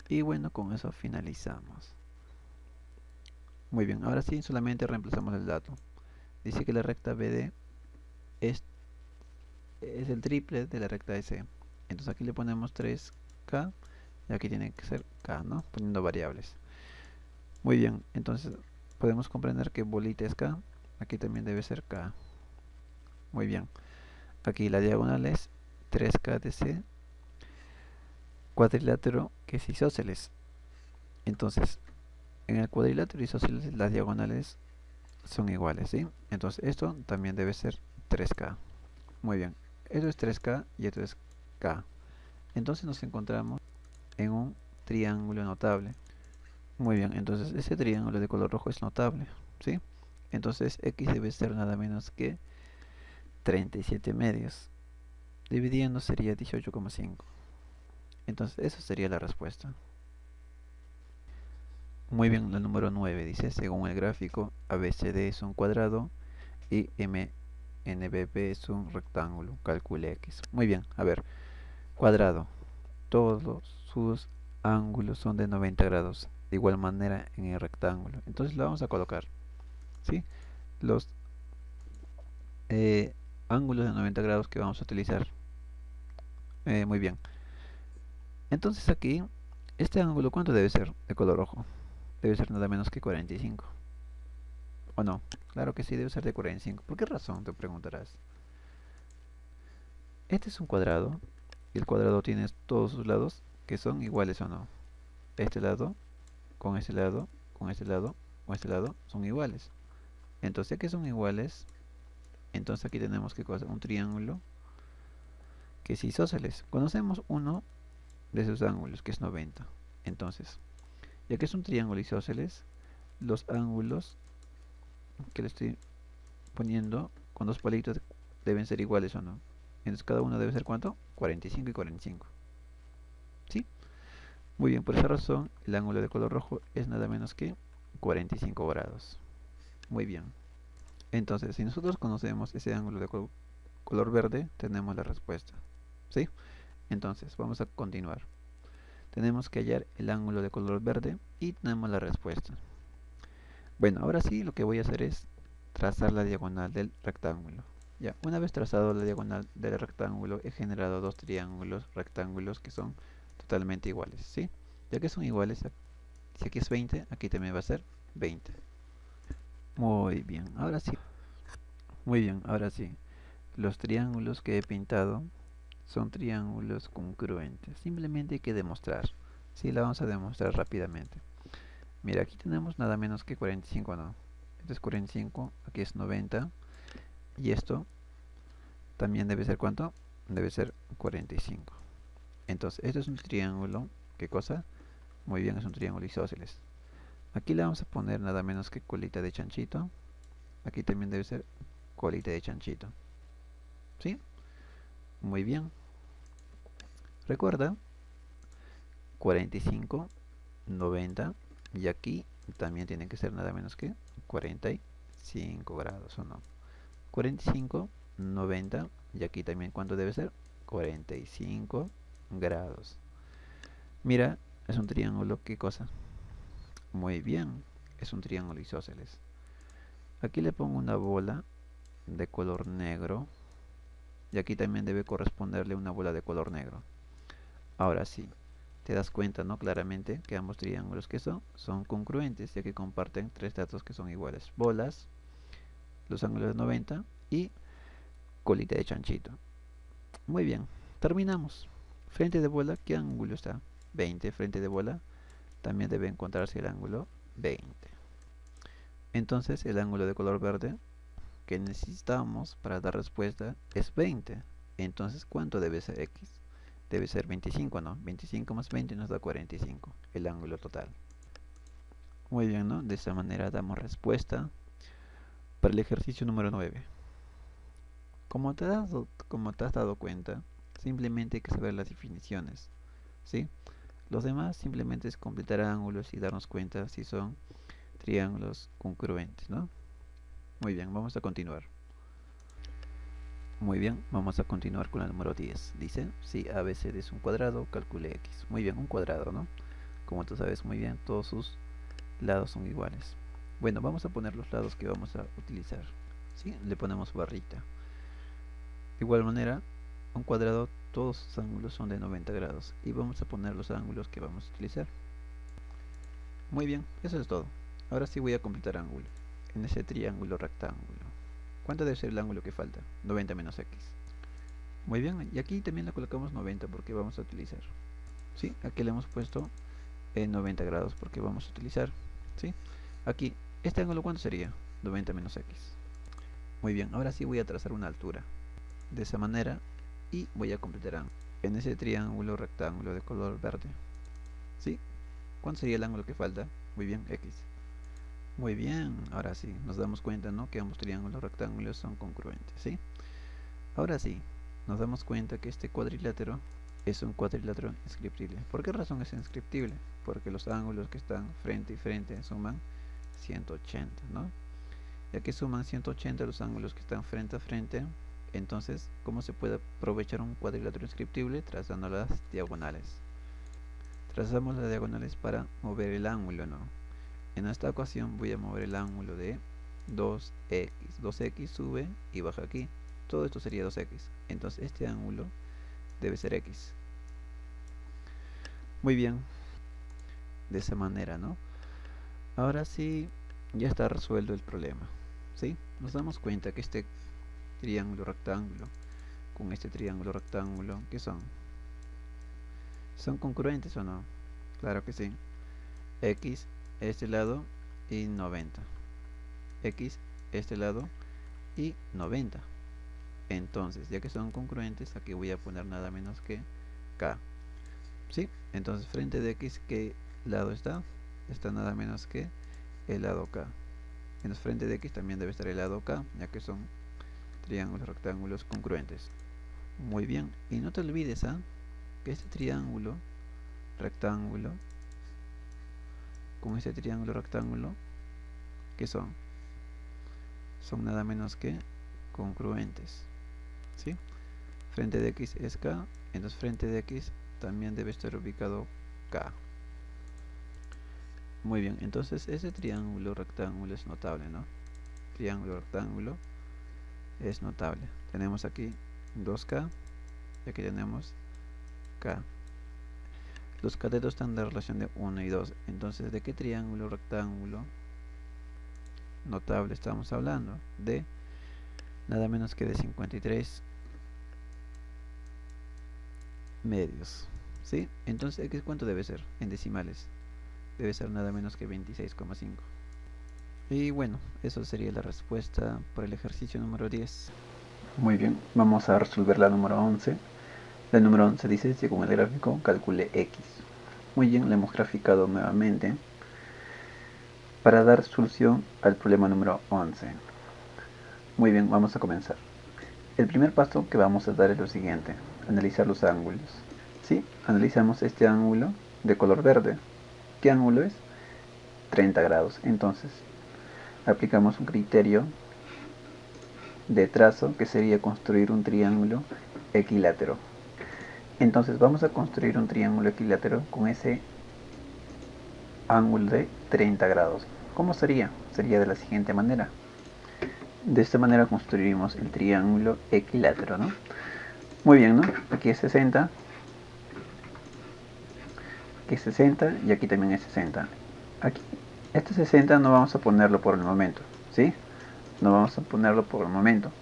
Speaker 1: Y bueno, con eso finalizamos. Muy bien, ahora sí solamente reemplazamos el dato. Dice que la recta BD es el triple de la recta AC. Entonces aquí le ponemos 3K y aquí tiene que ser K, ¿no? Poniendo variables. Muy bien, entonces podemos comprender que bolita es K, aquí también debe ser K. Muy bien, aquí la diagonal es 3K de C, cuadrilátero que es isósceles. Entonces, en el cuadrilátero isósceles las diagonales son iguales, ¿sí? Entonces esto también debe ser 3K. Muy bien, esto es 3K y esto es K. Entonces nos encontramos en un triángulo notable. Muy bien, entonces ese triángulo de color rojo es notable, ¿sí? Entonces x debe ser nada menos que 37 medios. Dividiendo sería 18,5. Entonces esa sería la respuesta. Muy bien, la número 9 dice, según el gráfico, ABCD es un cuadrado y MNBP es un rectángulo. Calcule x. Muy bien, a ver, cuadrado. Todos sus ángulos son de 90 grados. De igual manera en el rectángulo. Entonces lo vamos a colocar, ¿sí? Los ángulos de 90 grados que vamos a utilizar. Muy bien. Entonces aquí, este ángulo, ¿cuánto debe ser de color rojo? Debe ser nada menos que 45. ¿O no? Claro que sí, debe ser de 45. ¿Por qué razón? Te preguntarás. Este es un cuadrado y el cuadrado tiene todos sus lados que son iguales o no. Este lado, con este lado, con este lado, con este lado son iguales. Entonces, ya que son iguales, entonces aquí tenemos que cosa, un triángulo que es isósceles. Conocemos uno de sus ángulos, que es 90. Entonces, ya que es un triángulo isósceles, los ángulos que le estoy poniendo con dos palitos deben ser iguales o no. Entonces cada uno debe ser ¿cuánto? 45 y 45. ¿Sí? Muy bien, por esa razón el ángulo de color rojo es nada menos que 45 grados. Muy bien. Entonces, si nosotros conocemos ese ángulo de color verde, tenemos la respuesta. ¿Sí? Entonces, vamos a continuar. Tenemos que hallar el ángulo de color verde y tenemos la respuesta. Bueno, ahora sí lo que voy a hacer es trazar la diagonal del rectángulo. Ya, una vez trazado la diagonal del rectángulo, he generado dos triángulos rectángulos que son totalmente iguales, ¿sí? Ya que son iguales, si aquí es 20, aquí también va a ser 20. Muy bien, ahora sí. Muy bien, ahora sí. Los triángulos que he pintado son triángulos congruentes. Simplemente hay que demostrar. Sí, la vamos a demostrar rápidamente. Mira, aquí tenemos nada menos que 45, ¿no? Este es 45, aquí es 90. Y esto también debe ser ¿cuánto? Debe ser 45. Entonces, esto es un triángulo. ¿Qué cosa? Muy bien, es un triángulo isósceles. Aquí le vamos a poner nada menos que colita de chanchito. Aquí también debe ser colita de chanchito. ¿Sí? Muy bien. Recuerda, 45, 90. Y aquí también tiene que ser nada menos que 45 grados, ¿o no? 45, 90. Y aquí también ¿cuánto debe ser? 45 grados. Mira, es un triángulo, ¿qué cosa? Muy bien, es un triángulo isósceles. Aquí le pongo una bola de color negro. Y aquí también debe corresponderle una bola de color negro. Ahora sí, te das cuenta, ¿no? Claramente que ambos triángulos que son congruentes, ya que comparten tres datos que son iguales. Bolas, los ángulos de 90 y colita de chanchito. Muy bien, terminamos. Frente de bola, ¿qué ángulo está? 20. Frente de bola, también debe encontrarse el ángulo 20. Entonces, el ángulo de color verde que necesitamos para dar respuesta es 20. Entonces, ¿cuánto debe ser x? Debe ser 25, ¿no? 25 más 20 nos da 45, el ángulo total. Muy bien, ¿no? De esta manera damos respuesta para el ejercicio número 9. Como te has dado cuenta, simplemente hay que saber las definiciones, ¿sí? Los demás simplemente es completar ángulos y darnos cuenta si son triángulos congruentes, ¿no? Muy bien, vamos a continuar. Muy bien, vamos a continuar con la número 10. Dice, si ABCD es un cuadrado, calcule X. Muy bien, un cuadrado, ¿no? Como tú sabes muy bien, todos sus lados son iguales. Bueno, vamos a poner los lados que vamos a utilizar. ¿Sí? Le ponemos barrita. De igual manera, un cuadrado, todos sus ángulos son de 90 grados. Y vamos a poner los ángulos que vamos a utilizar. Muy bien, eso es todo. Ahora sí voy a completar ángulo. En ese triángulo rectángulo. ¿Cuánto debe ser el ángulo que falta? 90 menos X. Muy bien, y aquí también le colocamos 90 porque vamos a utilizar. ¿Sí? Aquí le hemos puesto 90 grados porque vamos a utilizar. ¿Sí? Aquí, ¿este ángulo cuánto sería? 90 menos X. Muy bien, ahora sí voy a trazar una altura. De esa manera, y voy a completar en ese triángulo rectángulo de color verde. ¿Sí? ¿Cuánto sería el ángulo que falta? Muy bien, X. Muy bien, ahora sí, nos damos cuenta, ¿no? Que ambos triángulos rectángulos son congruentes, ¿sí? Ahora sí, nos damos cuenta que este cuadrilátero es un cuadrilátero inscriptible. ¿Por qué razón es inscriptible? Porque los ángulos que están frente y frente suman 180, ¿no? Ya que suman 180 los ángulos que están frente a frente, entonces, ¿cómo se puede aprovechar un cuadrilátero inscriptible? Trazando las diagonales. Trazamos las diagonales para mover el ángulo, ¿no? En esta ocasión voy a mover el ángulo de 2x. 2x sube y baja aquí. Todo esto sería 2x. Entonces este ángulo debe ser x. Muy bien. De esa manera, ¿no? Ahora sí, ya está resuelto el problema. ¿Sí? Nos damos cuenta que este triángulo rectángulo con este triángulo rectángulo, ¿qué son? ¿Son congruentes o no? Claro que sí. X este lado y 90. X este lado y 90. Entonces, ya que son congruentes, aquí voy a poner nada menos que K. ¿Sí? Entonces, frente de X, ¿qué lado está? Está nada menos que el lado K. En los frente de X también debe estar el lado K, ya que son triángulos rectángulos congruentes. Muy bien, y no te olvides que este triángulo rectángulo con este triángulo rectángulo, ¿qué son? Son nada menos que congruentes. ¿Sí? Frente de X es K, entonces frente de X también debe estar ubicado K. Muy bien, entonces ese triángulo rectángulo es notable, ¿no? Triángulo rectángulo es notable. Tenemos aquí 2K y aquí tenemos K. Los catetos están de relación de 1 y 2. Entonces, ¿de qué triángulo rectángulo notable estamos hablando? De nada menos que de 53 medios. ¿Sí? Entonces, ¿X cuánto debe ser? En decimales. Debe ser nada menos que 26,5. Y bueno, eso sería la respuesta por el ejercicio número 10. Muy bien, vamos a resolver la número 11. La número 11 dice, según el gráfico, calcule X. Muy bien, le hemos graficado nuevamente para dar solución al problema número 11. Muy bien, vamos a comenzar. El primer paso que vamos a dar es lo siguiente, analizar los ángulos. ¿Sí? Analizamos este ángulo de color verde. ¿Qué ángulo es? 30 grados. Entonces, aplicamos un criterio de trazo que sería construir un triángulo equilátero. Entonces vamos a construir un triángulo equilátero con ese ángulo de 30 grados. ¿Cómo sería? Sería de la siguiente manera. De esta manera construimos el triángulo equilátero, ¿no? Muy bien, ¿no? Aquí es 60. Aquí es 60 y aquí también es 60. Aquí, este 60 no vamos a ponerlo por el momento, ¿sí? No vamos a ponerlo por el momento.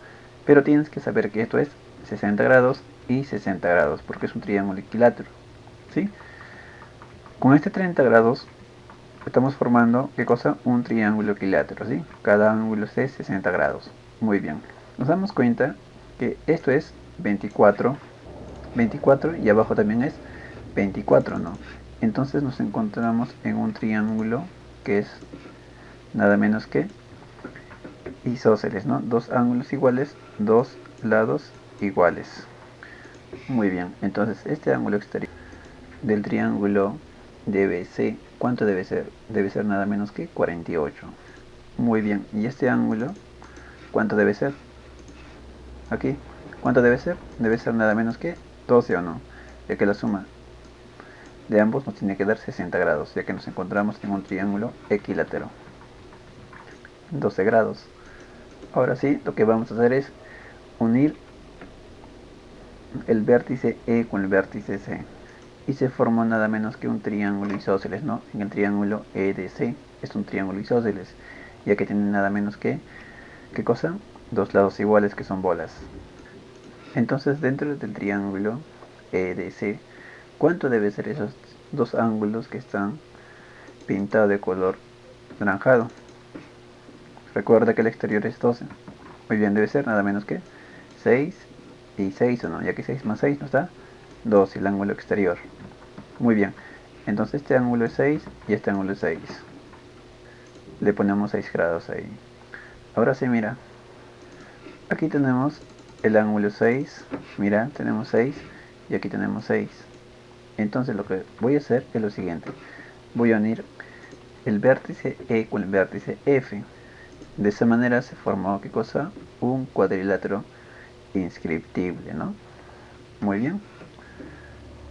Speaker 1: Pero tienes que saber que esto es 60 grados y 60 grados, porque es un triángulo equilátero, ¿sí? Con este 30 grados estamos formando, ¿qué cosa? Un triángulo equilátero, ¿sí? Cada ángulo es de 60 grados. Muy bien. Nos damos cuenta que esto es 24, 24 y abajo también es 24, ¿no? Entonces nos encontramos en un triángulo que es nada menos que isósceles, ¿no? Dos ángulos iguales, dos lados iguales. Muy bien, entonces este ángulo exterior del triángulo DBC, ¿cuánto debe ser? Debe ser nada menos que 48. Muy bien, y este ángulo, ¿cuánto debe ser? Aquí, ¿cuánto debe ser? Debe ser nada menos que 12 o no, ya que la suma de ambos nos tiene que dar 60 grados, ya que nos encontramos en un triángulo equilátero. 12 grados. Ahora sí, lo que vamos a hacer es unir el vértice E con el vértice C. Y se formó nada menos que un triángulo isósceles, ¿no? En el triángulo EDC es un triángulo isósceles, ya que tiene nada menos que, ¿qué cosa? Dos lados iguales que son bolas. Entonces dentro del triángulo EDC, ¿cuánto debe ser esos dos ángulos que están pintados de color naranjado? Recuerda que el exterior es 12. Muy bien, debe ser nada menos que 6 y 6 o no, ya que 6 más 6 no está 12, el ángulo exterior. Muy bien, entonces este ángulo es 6 y este ángulo es 6. Le ponemos 6 grados ahí. Ahora sí, mira, aquí tenemos el ángulo 6, mira, tenemos 6 y aquí tenemos 6. Entonces lo que voy a hacer es lo siguiente, voy a unir el vértice E con el vértice F. De esa manera se formó, ¿qué cosa? Un cuadrilátero inscriptible, ¿no? Muy bien.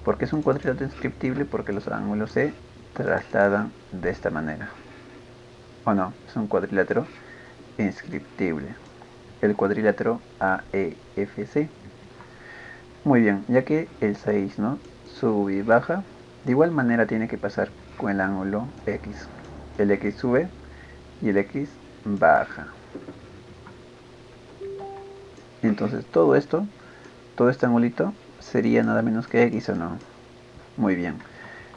Speaker 1: ¿Por qué es un cuadrilátero inscriptible? Porque los ángulos se trasladan de esta manera. ¿O no? Es un cuadrilátero inscriptible. El cuadrilátero AEFC. Muy bien, ya que el 6, ¿no? Sube y baja, de igual manera tiene que pasar con el ángulo X. El X sube y el X baja. Entonces todo esto, todo este angulito sería nada menos que X, ¿o no? Muy bien.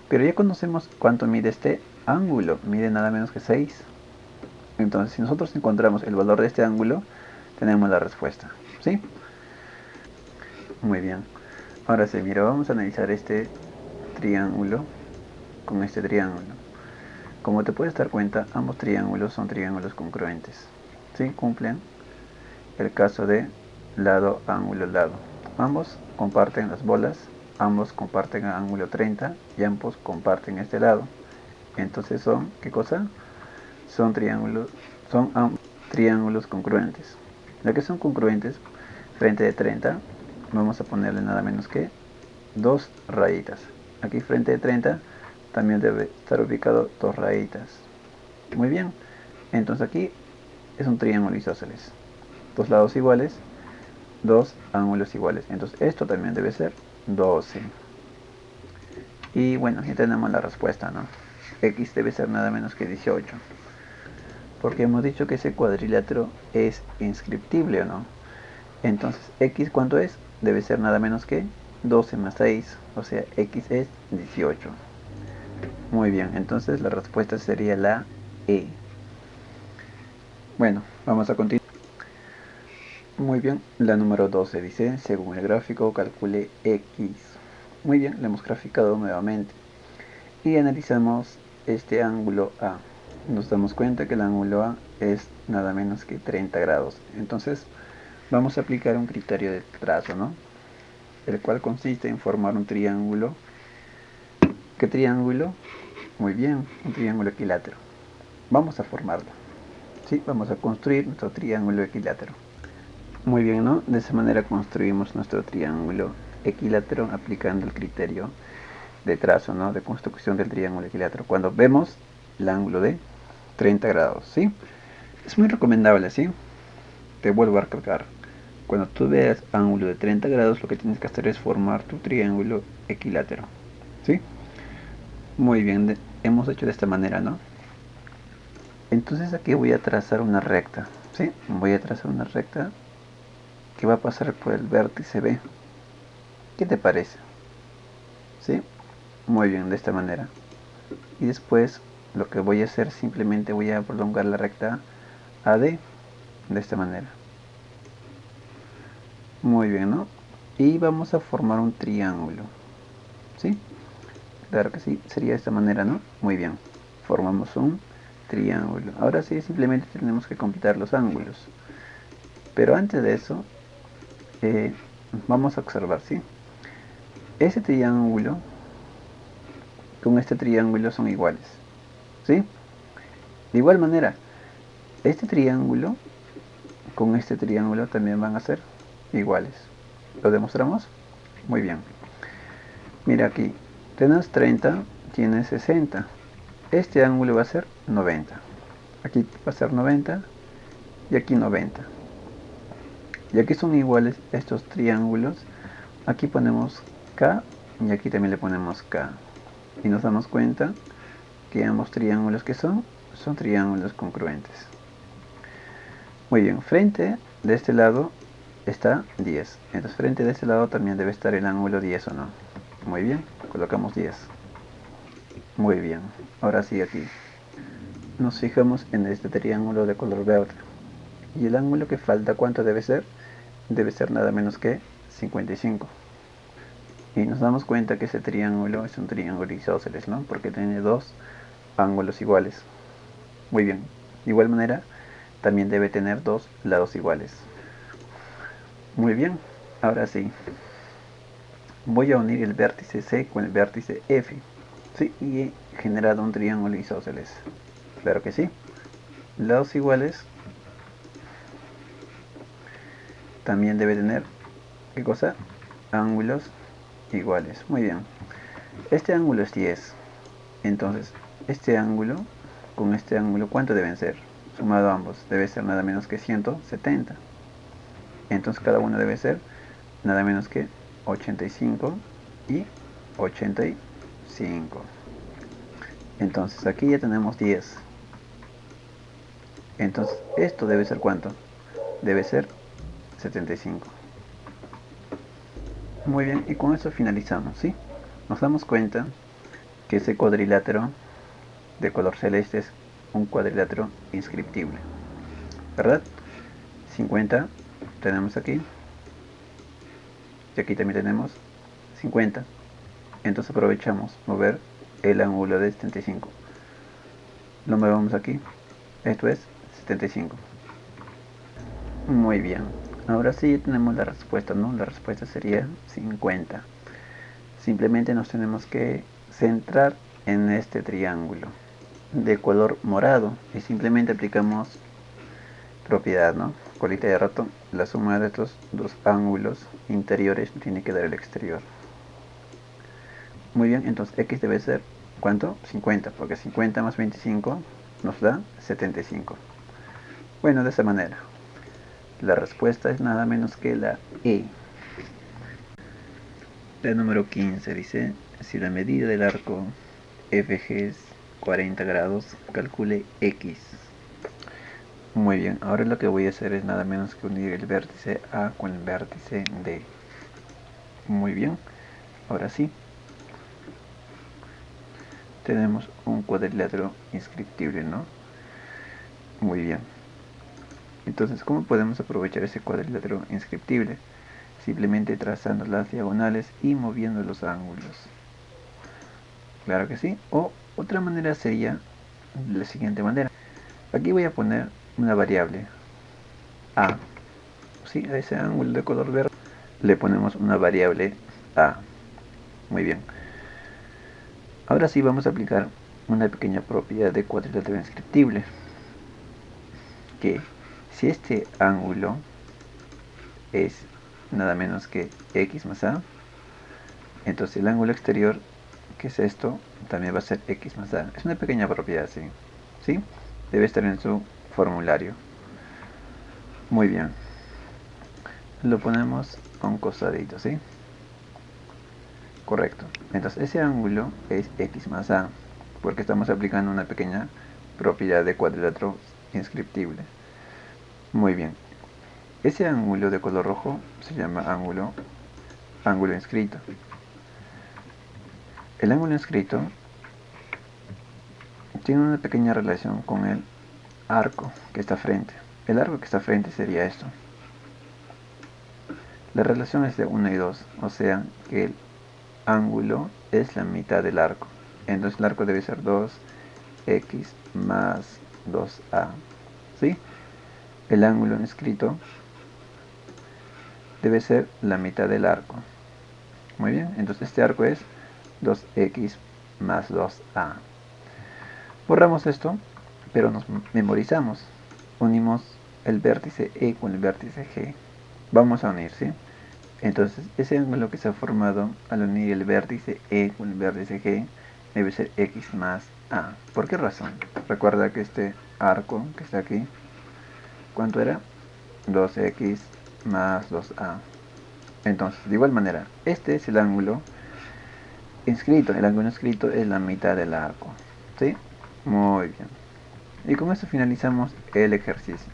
Speaker 1: Pero ya conocemos cuánto mide este ángulo. Mide nada menos que 6. Entonces si nosotros encontramos el valor de este ángulo, tenemos la respuesta. ¿Sí? Muy bien. Ahora sí, mira, vamos a analizar este triángulo con este triángulo. Como te puedes dar cuenta, ambos triángulos son triángulos congruentes. ¿Sí? Cumplen el caso de lado, ángulo, lado. Ambos comparten las bolas, ambos comparten el ángulo 30 y ambos comparten este lado. Entonces son, ¿qué cosa? Son triángulos congruentes. Ya que son congruentes, frente de 30, vamos a ponerle nada menos que dos rayitas. Aquí frente de 30 también debe estar ubicado dos rayitas. Muy bien, entonces aquí es un triángulo isósceles. Dos lados iguales, dos ángulos iguales. Entonces esto también debe ser 12. Y bueno, ya tenemos la respuesta, ¿no? X debe ser nada menos que 18. Porque hemos dicho que ese cuadrilátero es inscriptible, ¿o no? Entonces, X, ¿cuánto es? Debe ser nada menos que 12 más 6. O sea, X es 18. Muy bien, entonces la respuesta sería la E. Bueno, vamos a continuar. Muy bien, la número 12 dice, según el gráfico, calcule X. Muy bien, lo hemos graficado nuevamente. Y analizamos este ángulo A. Nos damos cuenta que el ángulo A es nada menos que 30 grados. Entonces, vamos a aplicar un criterio de trazo, ¿no? El cual consiste en formar un triángulo. ¿Qué triángulo? Muy bien, un triángulo equilátero. Vamos a formarlo. Sí, vamos a construir nuestro triángulo equilátero. Muy bien, ¿no? De esa manera construimos nuestro triángulo equilátero aplicando el criterio de trazo, ¿no? De construcción del triángulo equilátero. Cuando vemos el ángulo de 30 grados, ¿sí? Es muy recomendable, ¿sí? Te vuelvo a recalcar. Cuando tú veas ángulo de 30 grados, lo que tienes que hacer es formar tu triángulo equilátero, ¿sí? Muy bien, hemos hecho de esta manera, ¿no? Entonces aquí voy a trazar una recta, ¿sí? Voy a trazar una recta que va a pasar por el vértice B. ¿Qué te parece? ¿Sí? Muy bien, de esta manera. Y después lo que voy a hacer, simplemente voy a prolongar la recta AD de esta manera. Muy bien, ¿no? Y vamos a formar un triángulo. ¿Sí? Claro que sí, sería de esta manera, ¿no? Muy bien. Formamos un triángulo. Ahora sí, simplemente tenemos que completar los ángulos. Pero antes de eso, vamos a observar, ¿sí? Ese triángulo con este triángulo son iguales, ¿sí? De igual manera, este triángulo con este triángulo también van a ser iguales. ¿Lo demostramos? Muy bien. Mira aquí, tienes 30, tienes 60. Este ángulo va a ser 90. Aquí va a ser 90 y aquí 90. Y aquí son iguales estos triángulos. Aquí ponemos K y aquí también le ponemos K. Y nos damos cuenta que ambos triángulos que son triángulos congruentes. Muy bien, frente de este lado está 10. Entonces frente de este lado también debe estar el ángulo 10, ¿o no? Muy bien, colocamos 10. Muy bien, ahora sí aquí. Nos fijamos en este triángulo de color verde. Y el ángulo que falta, ¿cuánto debe ser? Debe ser nada menos que 55. Y nos damos cuenta que ese triángulo es un triángulo isósceles, ¿no? Porque tiene dos ángulos iguales. Muy bien, de igual manera también debe tener dos lados iguales. Muy bien, ahora sí. Voy a unir el vértice C con el vértice F. Sí, y he generado un triángulo isósceles. Claro que sí. Lados iguales también debe tener, ¿qué cosa? Ángulos iguales. Muy bien. Este ángulo es 10. Entonces, este ángulo con este ángulo, ¿cuánto deben ser? Sumado ambos, debe ser nada menos que 170. Entonces cada uno debe ser nada menos que 85 y 85. Entonces aquí ya tenemos 10. Entonces, esto debe ser ¿cuánto? Debe ser 75. Muy bien, y con eso finalizamos, ¿sí? Nos damos cuenta que ese cuadrilátero de color celeste es un cuadrilátero inscriptible, ¿verdad? 50 tenemos aquí, y aquí también tenemos 50. Entonces aprovechamos mover el ángulo de 75. Lo movemos aquí, esto es 75. Muy bien, ahora sí tenemos la respuesta, ¿no? La respuesta sería 50. Simplemente nos tenemos que centrar en este triángulo de color morado y simplemente aplicamos propiedad, ¿no? Colita de ratón, la suma de estos dos ángulos interiores tiene que dar el exterior. Muy bien, entonces x debe ser ¿cuánto? 50, porque 50 más 25 nos da 75. Bueno, de esa manera la respuesta es nada menos que la E. La número 15 dice, si la medida del arco FG es 40 grados, calcule X. Muy bien, ahora lo que voy a hacer es nada menos que unir el vértice A con el vértice D. Muy bien, ahora sí. Tenemos un cuadrilátero inscriptible, ¿no? Muy bien. Entonces, ¿cómo podemos aprovechar ese cuadrilátero inscriptible? Simplemente trazando las diagonales y moviendo los ángulos. Claro que sí. O otra manera sería de la siguiente manera. Aquí voy a poner una variable A. ¿Sí? A ese ángulo de color verde le ponemos una variable A. Muy bien. Ahora sí vamos a aplicar una pequeña propiedad de cuadrilátero inscriptible. Que si este ángulo es nada menos que X más A, entonces el ángulo exterior, que es esto, también va a ser X más A. Es una pequeña propiedad, ¿sí? ¿Sí? Debe estar en su formulario. Muy bien. Lo ponemos a un costadito, ¿sí? Correcto. Entonces ese ángulo es X más A, porque estamos aplicando una pequeña propiedad de cuadrilátero inscriptible. Muy bien. Ese ángulo de color rojo se llama ángulo inscrito. El ángulo inscrito tiene una pequeña relación con el arco que está frente. El arco que está frente sería esto. La relación es de 1 y 2, o sea que el ángulo es la mitad del arco. Entonces el arco debe ser 2x más 2a. ¿Sí? El ángulo inscrito debe ser la mitad del arco. Muy bien, entonces este arco es 2x más 2a. Borramos esto, pero nos memorizamos. Unimos el vértice E con el vértice G. Vamos a unir, ¿sí? Entonces, ese ángulo que se ha formado al unir el vértice E con el vértice G debe ser X más A. ¿Por qué razón? Recuerda que este arco que está aquí, ¿cuánto era? 2X más 2A. Entonces, de igual manera, este es el ángulo inscrito. El ángulo inscrito es la mitad del arco. ¿Sí? Muy bien. Y con esto finalizamos el ejercicio.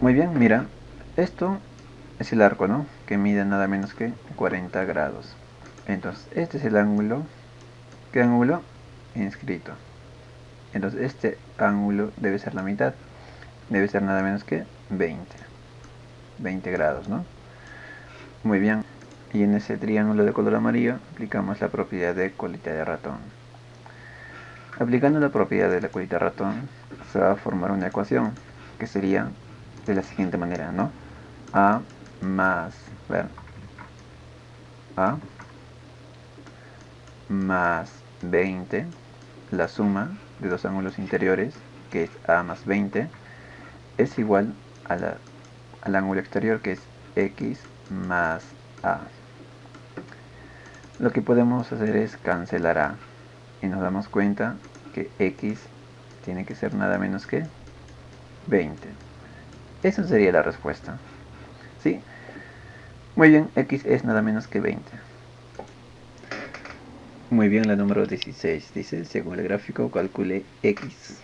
Speaker 1: Muy bien, mira, esto es el arco, ¿no? Que mide nada menos que 40 grados. Entonces, este es el ángulo. ¿Qué ángulo? Inscrito. Entonces, este ángulo debe ser la mitad. Debe ser nada menos que 20 grados, ¿no? Muy bien. Y en ese triángulo de color amarillo aplicamos la propiedad de colita de ratón. Aplicando la propiedad de la colita de ratón, se va a formar una ecuación que sería de la siguiente manera, ¿no? A más, A más 20, la suma de dos ángulos interiores, que es A más 20, es igual al ángulo exterior, que es X más A. Lo que podemos hacer es cancelar A, y nos damos cuenta que X tiene que ser nada menos que 20. Esa sería la respuesta. ¿Sí? Muy bien, X es nada menos que 20. Muy bien, la número 16 dice, según el gráfico, calcule X.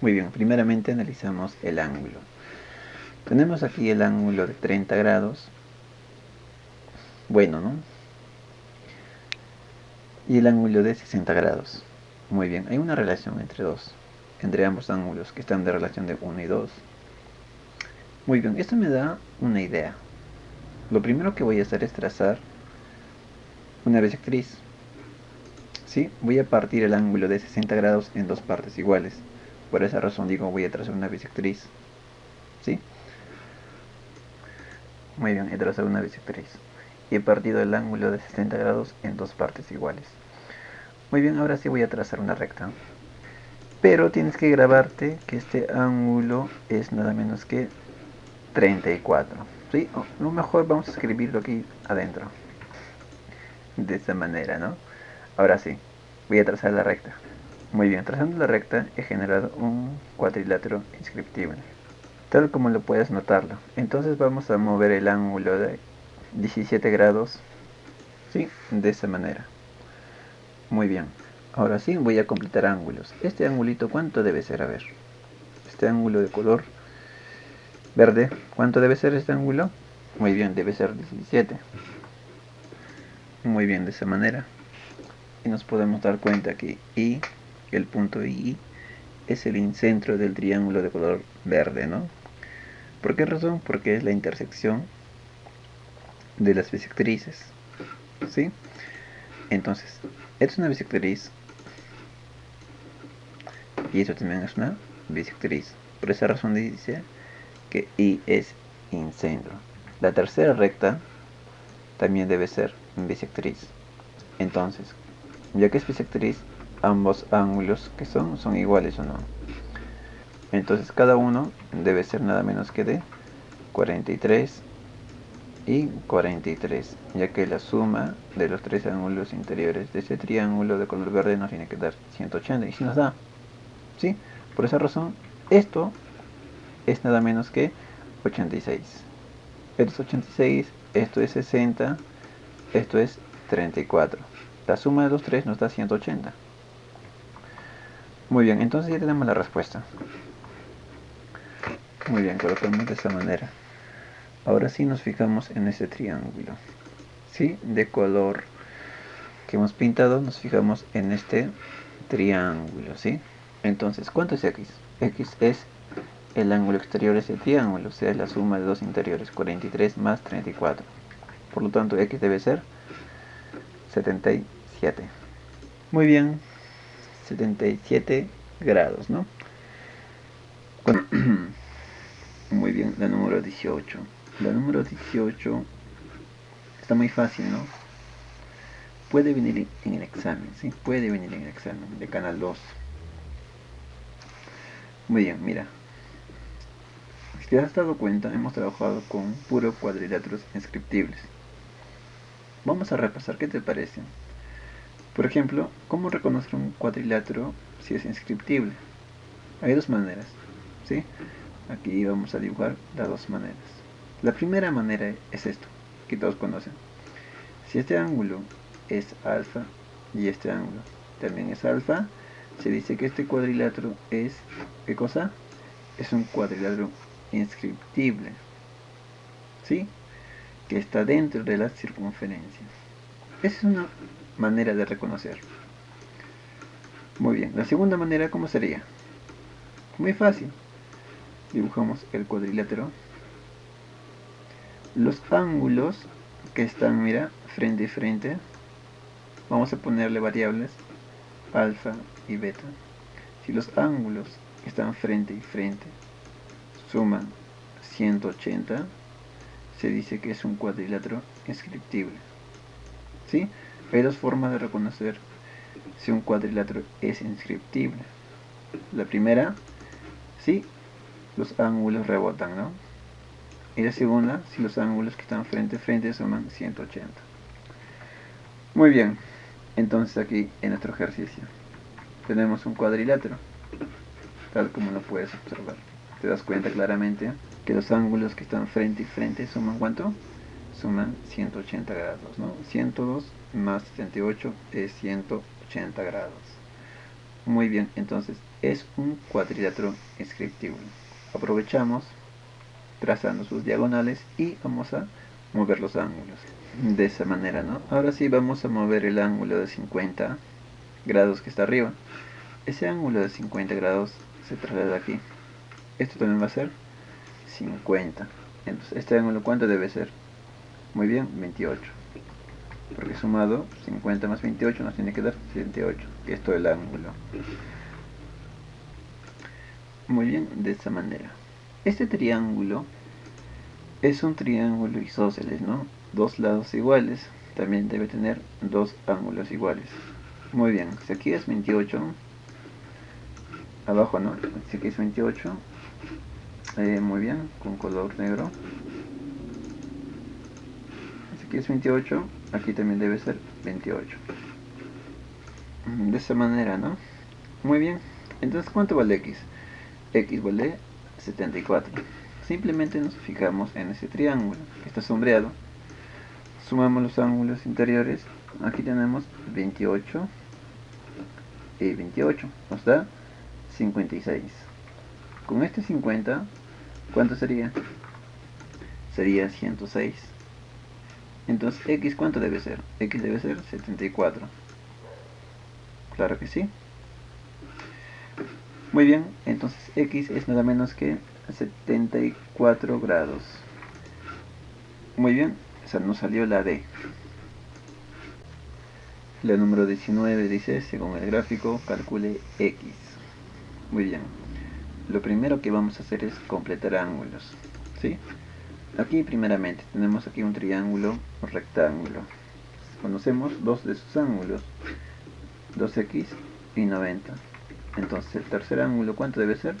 Speaker 1: Muy bien, primeramente analizamos el ángulo. Tenemos aquí el ángulo de 30 grados. Bueno, ¿no? Y el ángulo de 60 grados. Muy bien, hay una relación entre ambos ángulos que están de relación de 1 y 2. Muy bien, esto me da una idea. Lo primero que voy a hacer es trazar una bisectriz. ¿Sí? Voy a partir el ángulo de 60 grados en dos partes iguales. Por esa razón digo voy a trazar una bisectriz. ¿Sí? Muy bien, he trazado una bisectriz. Y he partido el ángulo de 60 grados en dos partes iguales. Muy bien, ahora sí voy a trazar una recta. Pero tienes que grabarte que este ángulo es nada menos que 34. ¿Sí? Lo mejor vamos a escribirlo aquí adentro. De esta manera, ¿no? Ahora sí, voy a trazar la recta. Muy bien, trazando la recta he generado un cuadrilátero inscriptible, tal como lo puedes notarlo. Entonces vamos a mover el ángulo de 17 grados, ¿sí? De esa manera. Muy bien. Ahora sí voy a completar ángulos. Este angulito, ¿cuánto debe ser? A ver. Este ángulo de color verde, ¿cuánto debe ser este ángulo? Muy bien, debe ser 17. Muy bien, de esa manera. Y nos podemos dar cuenta que I, el punto I, es el incentro del triángulo de color verde, ¿no? ¿Por qué razón? Porque es la intersección de las bisectrices, ¿sí? Entonces, esto es una bisectriz y esto también es una bisectriz. Por esa razón dice que I es incentro. La tercera recta también debe ser bisectriz. Entonces, ya que es bisectriz, ambos ángulos que son iguales o no. Entonces cada uno debe ser nada menos que de 43 y 43, ya que la suma de los tres ángulos interiores de este triángulo de color verde nos tiene que dar 180, y si nos da, ¿sí? Por esa razón, esto es nada menos que 86. Esto es 86, esto es 60, esto es 34. La suma de los tres nos da 180. Muy bien, entonces ya tenemos la respuesta. Muy bien, colocamos de esa manera. Ahora sí nos fijamos en ese triángulo, ¿sí? De color que hemos pintado, nos fijamos en este triángulo, ¿sí? Entonces, ¿cuánto es x? X es el ángulo exterior de ese triángulo, o sea, es la suma de dos interiores, 43 más 34. Por lo tanto, x debe ser 77. Muy bien, 77 grados, ¿no? Muy bien, la número 18. La número 18 está muy fácil, ¿no? Puede venir en el examen, ¿sí? Puede venir en el examen de Canal 2. Muy bien, mira. Si te has dado cuenta, hemos trabajado con puros cuadriláteros inscriptibles. Vamos a repasar, ¿qué te parece? Por ejemplo, ¿cómo reconocer un cuadrilátero si es inscriptible? Hay dos maneras, ¿sí? Aquí vamos a dibujar las dos maneras. La primera manera es esto, que todos conocen. Si este ángulo es alfa y este ángulo también es alfa, se dice que este cuadrilátero es, ¿qué cosa? Es un cuadrilátero inscriptible, ¿sí? Que está dentro de la circunferencia. Esa es una manera de reconocer. Muy bien, la segunda manera, ¿cómo sería? Muy fácil. Dibujamos el cuadrilátero. Los ángulos que están, mira, frente y frente, vamos a ponerle variables alfa y beta. Si los ángulos que están frente y frente suman 180, se dice que es un cuadrilátero inscriptible, ¿sí? Hay dos formas de reconocer si un cuadrilátero es inscriptible. La primera, si los ángulos rebotan, ¿no? Y la segunda, si los ángulos que están frente a frente suman 180. Muy bien, entonces aquí en nuestro ejercicio tenemos un cuadrilátero, tal como lo puedes observar. Te das cuenta claramente que los ángulos que están frente y frente suman ¿cuánto? Suman 180 grados, ¿no? 102 más 78 es 180 grados. Muy bien, entonces es un cuadrilátero inscriptible. Aprovechamos trazando sus diagonales y vamos a mover los ángulos de esa manera, ¿no? Ahora sí vamos a mover el ángulo de 50 grados que está arriba. Ese ángulo de 50 grados se traslada aquí. Esto también va a ser 50. Entonces, ¿este ángulo cuánto debe ser? Muy bien, 28. Porque sumado 50 más 28 nos tiene que dar 78, que es todo el ángulo. Muy bien, de esta manera. Este triángulo es un triángulo isósceles, ¿no? Dos lados iguales. También debe tener dos ángulos iguales. Muy bien, si aquí es 28, abajo, ¿no? Si aquí es 28, muy bien, con color negro. Si aquí es 28, aquí también debe ser 28. De esa manera, ¿no? Muy bien, entonces ¿cuánto vale x? X vale 74. Simplemente nos fijamos en ese triángulo que está sombreado. Sumamos los ángulos interiores. Aquí tenemos 28 y 28. Nos da 56. Con este 50, ¿cuánto sería? Sería 106. Entonces, ¿x cuánto debe ser? X debe ser 74. Claro que sí. Muy bien, entonces x es nada menos que 74 grados. Muy bien, esa nos salió la D. La número 19 dice, según el gráfico, calcule x. Muy bien. Lo primero que vamos a hacer es completar ángulos. ¿Sí? Aquí primeramente tenemos aquí un triángulo rectángulo. Conocemos dos de sus ángulos, 2x y 90. Entonces el tercer ángulo, ¿cuánto debe ser?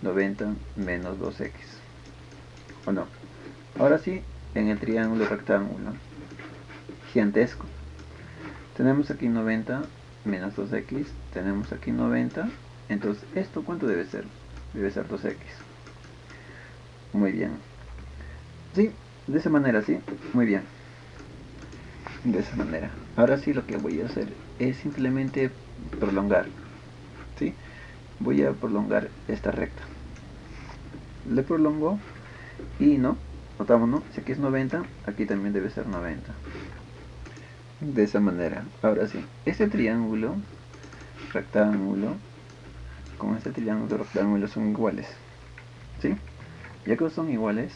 Speaker 1: 90 menos 2x. ¿O no? Ahora sí, en el triángulo rectángulo gigantesco, tenemos aquí 90 menos 2x, tenemos aquí 90. Entonces, ¿esto cuánto debe ser? Debe ser 2x. Muy bien. Sí, de esa manera, sí. Muy bien. De esa manera. Ahora sí lo que voy a hacer es simplemente prolongar. ¿Sí? Voy a prolongar esta recta. Le prolongo y no. Notamos, ¿no? Si aquí es 90, aquí también debe ser 90. De esa manera. Ahora sí. Este triángulo rectángulo con este triángulo rectángulo son iguales. ¿Sí? Ya que son iguales,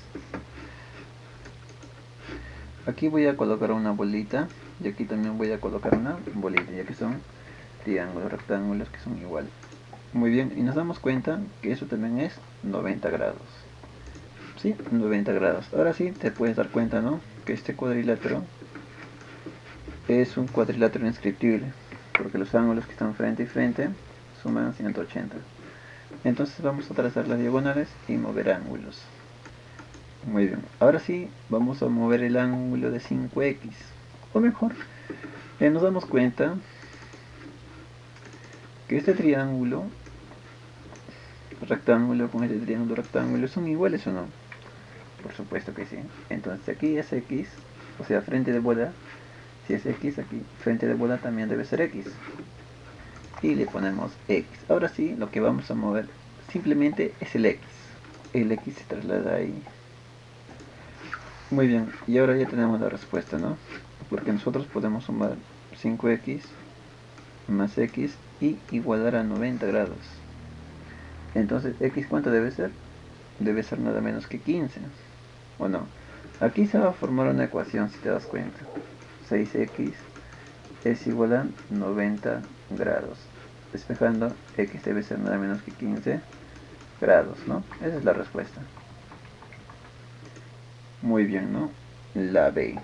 Speaker 1: aquí voy a colocar una bolita y aquí también voy a colocar una bolita, ya que son triángulos rectángulos que son iguales. Muy bien, y nos damos cuenta que eso también es 90 grados. ¿Sí? 90 grados. Ahora sí te puedes dar cuenta, ¿no? Que este cuadrilátero es un cuadrilátero inscriptible, porque los ángulos que están frente y frente suman 180. Entonces vamos a trazar las diagonales y mover ángulos. Muy bien, ahora sí vamos a mover el ángulo de 5x. O mejor, nos damos cuenta que este triángulo rectángulo con este triángulo rectángulo son iguales, ¿o no? Por supuesto que sí. Entonces aquí es x, o sea, frente de bola. Si es x, aquí frente de bola también debe ser x. Y le ponemos x. Ahora sí, lo que vamos a mover simplemente es el x. El x se traslada ahí. Muy bien, y ahora ya tenemos la respuesta, ¿no? Porque nosotros podemos sumar 5x más x y igualar a 90 grados. Entonces, x ¿cuánto debe ser? Debe ser nada menos que 15, ¿o no? Aquí se va a formar una ecuación, si te das cuenta. 6x es igual a 90 grados. Despejando, x debe ser nada menos que 15 grados, ¿no? Esa es la respuesta. Muy bien, ¿no? La B.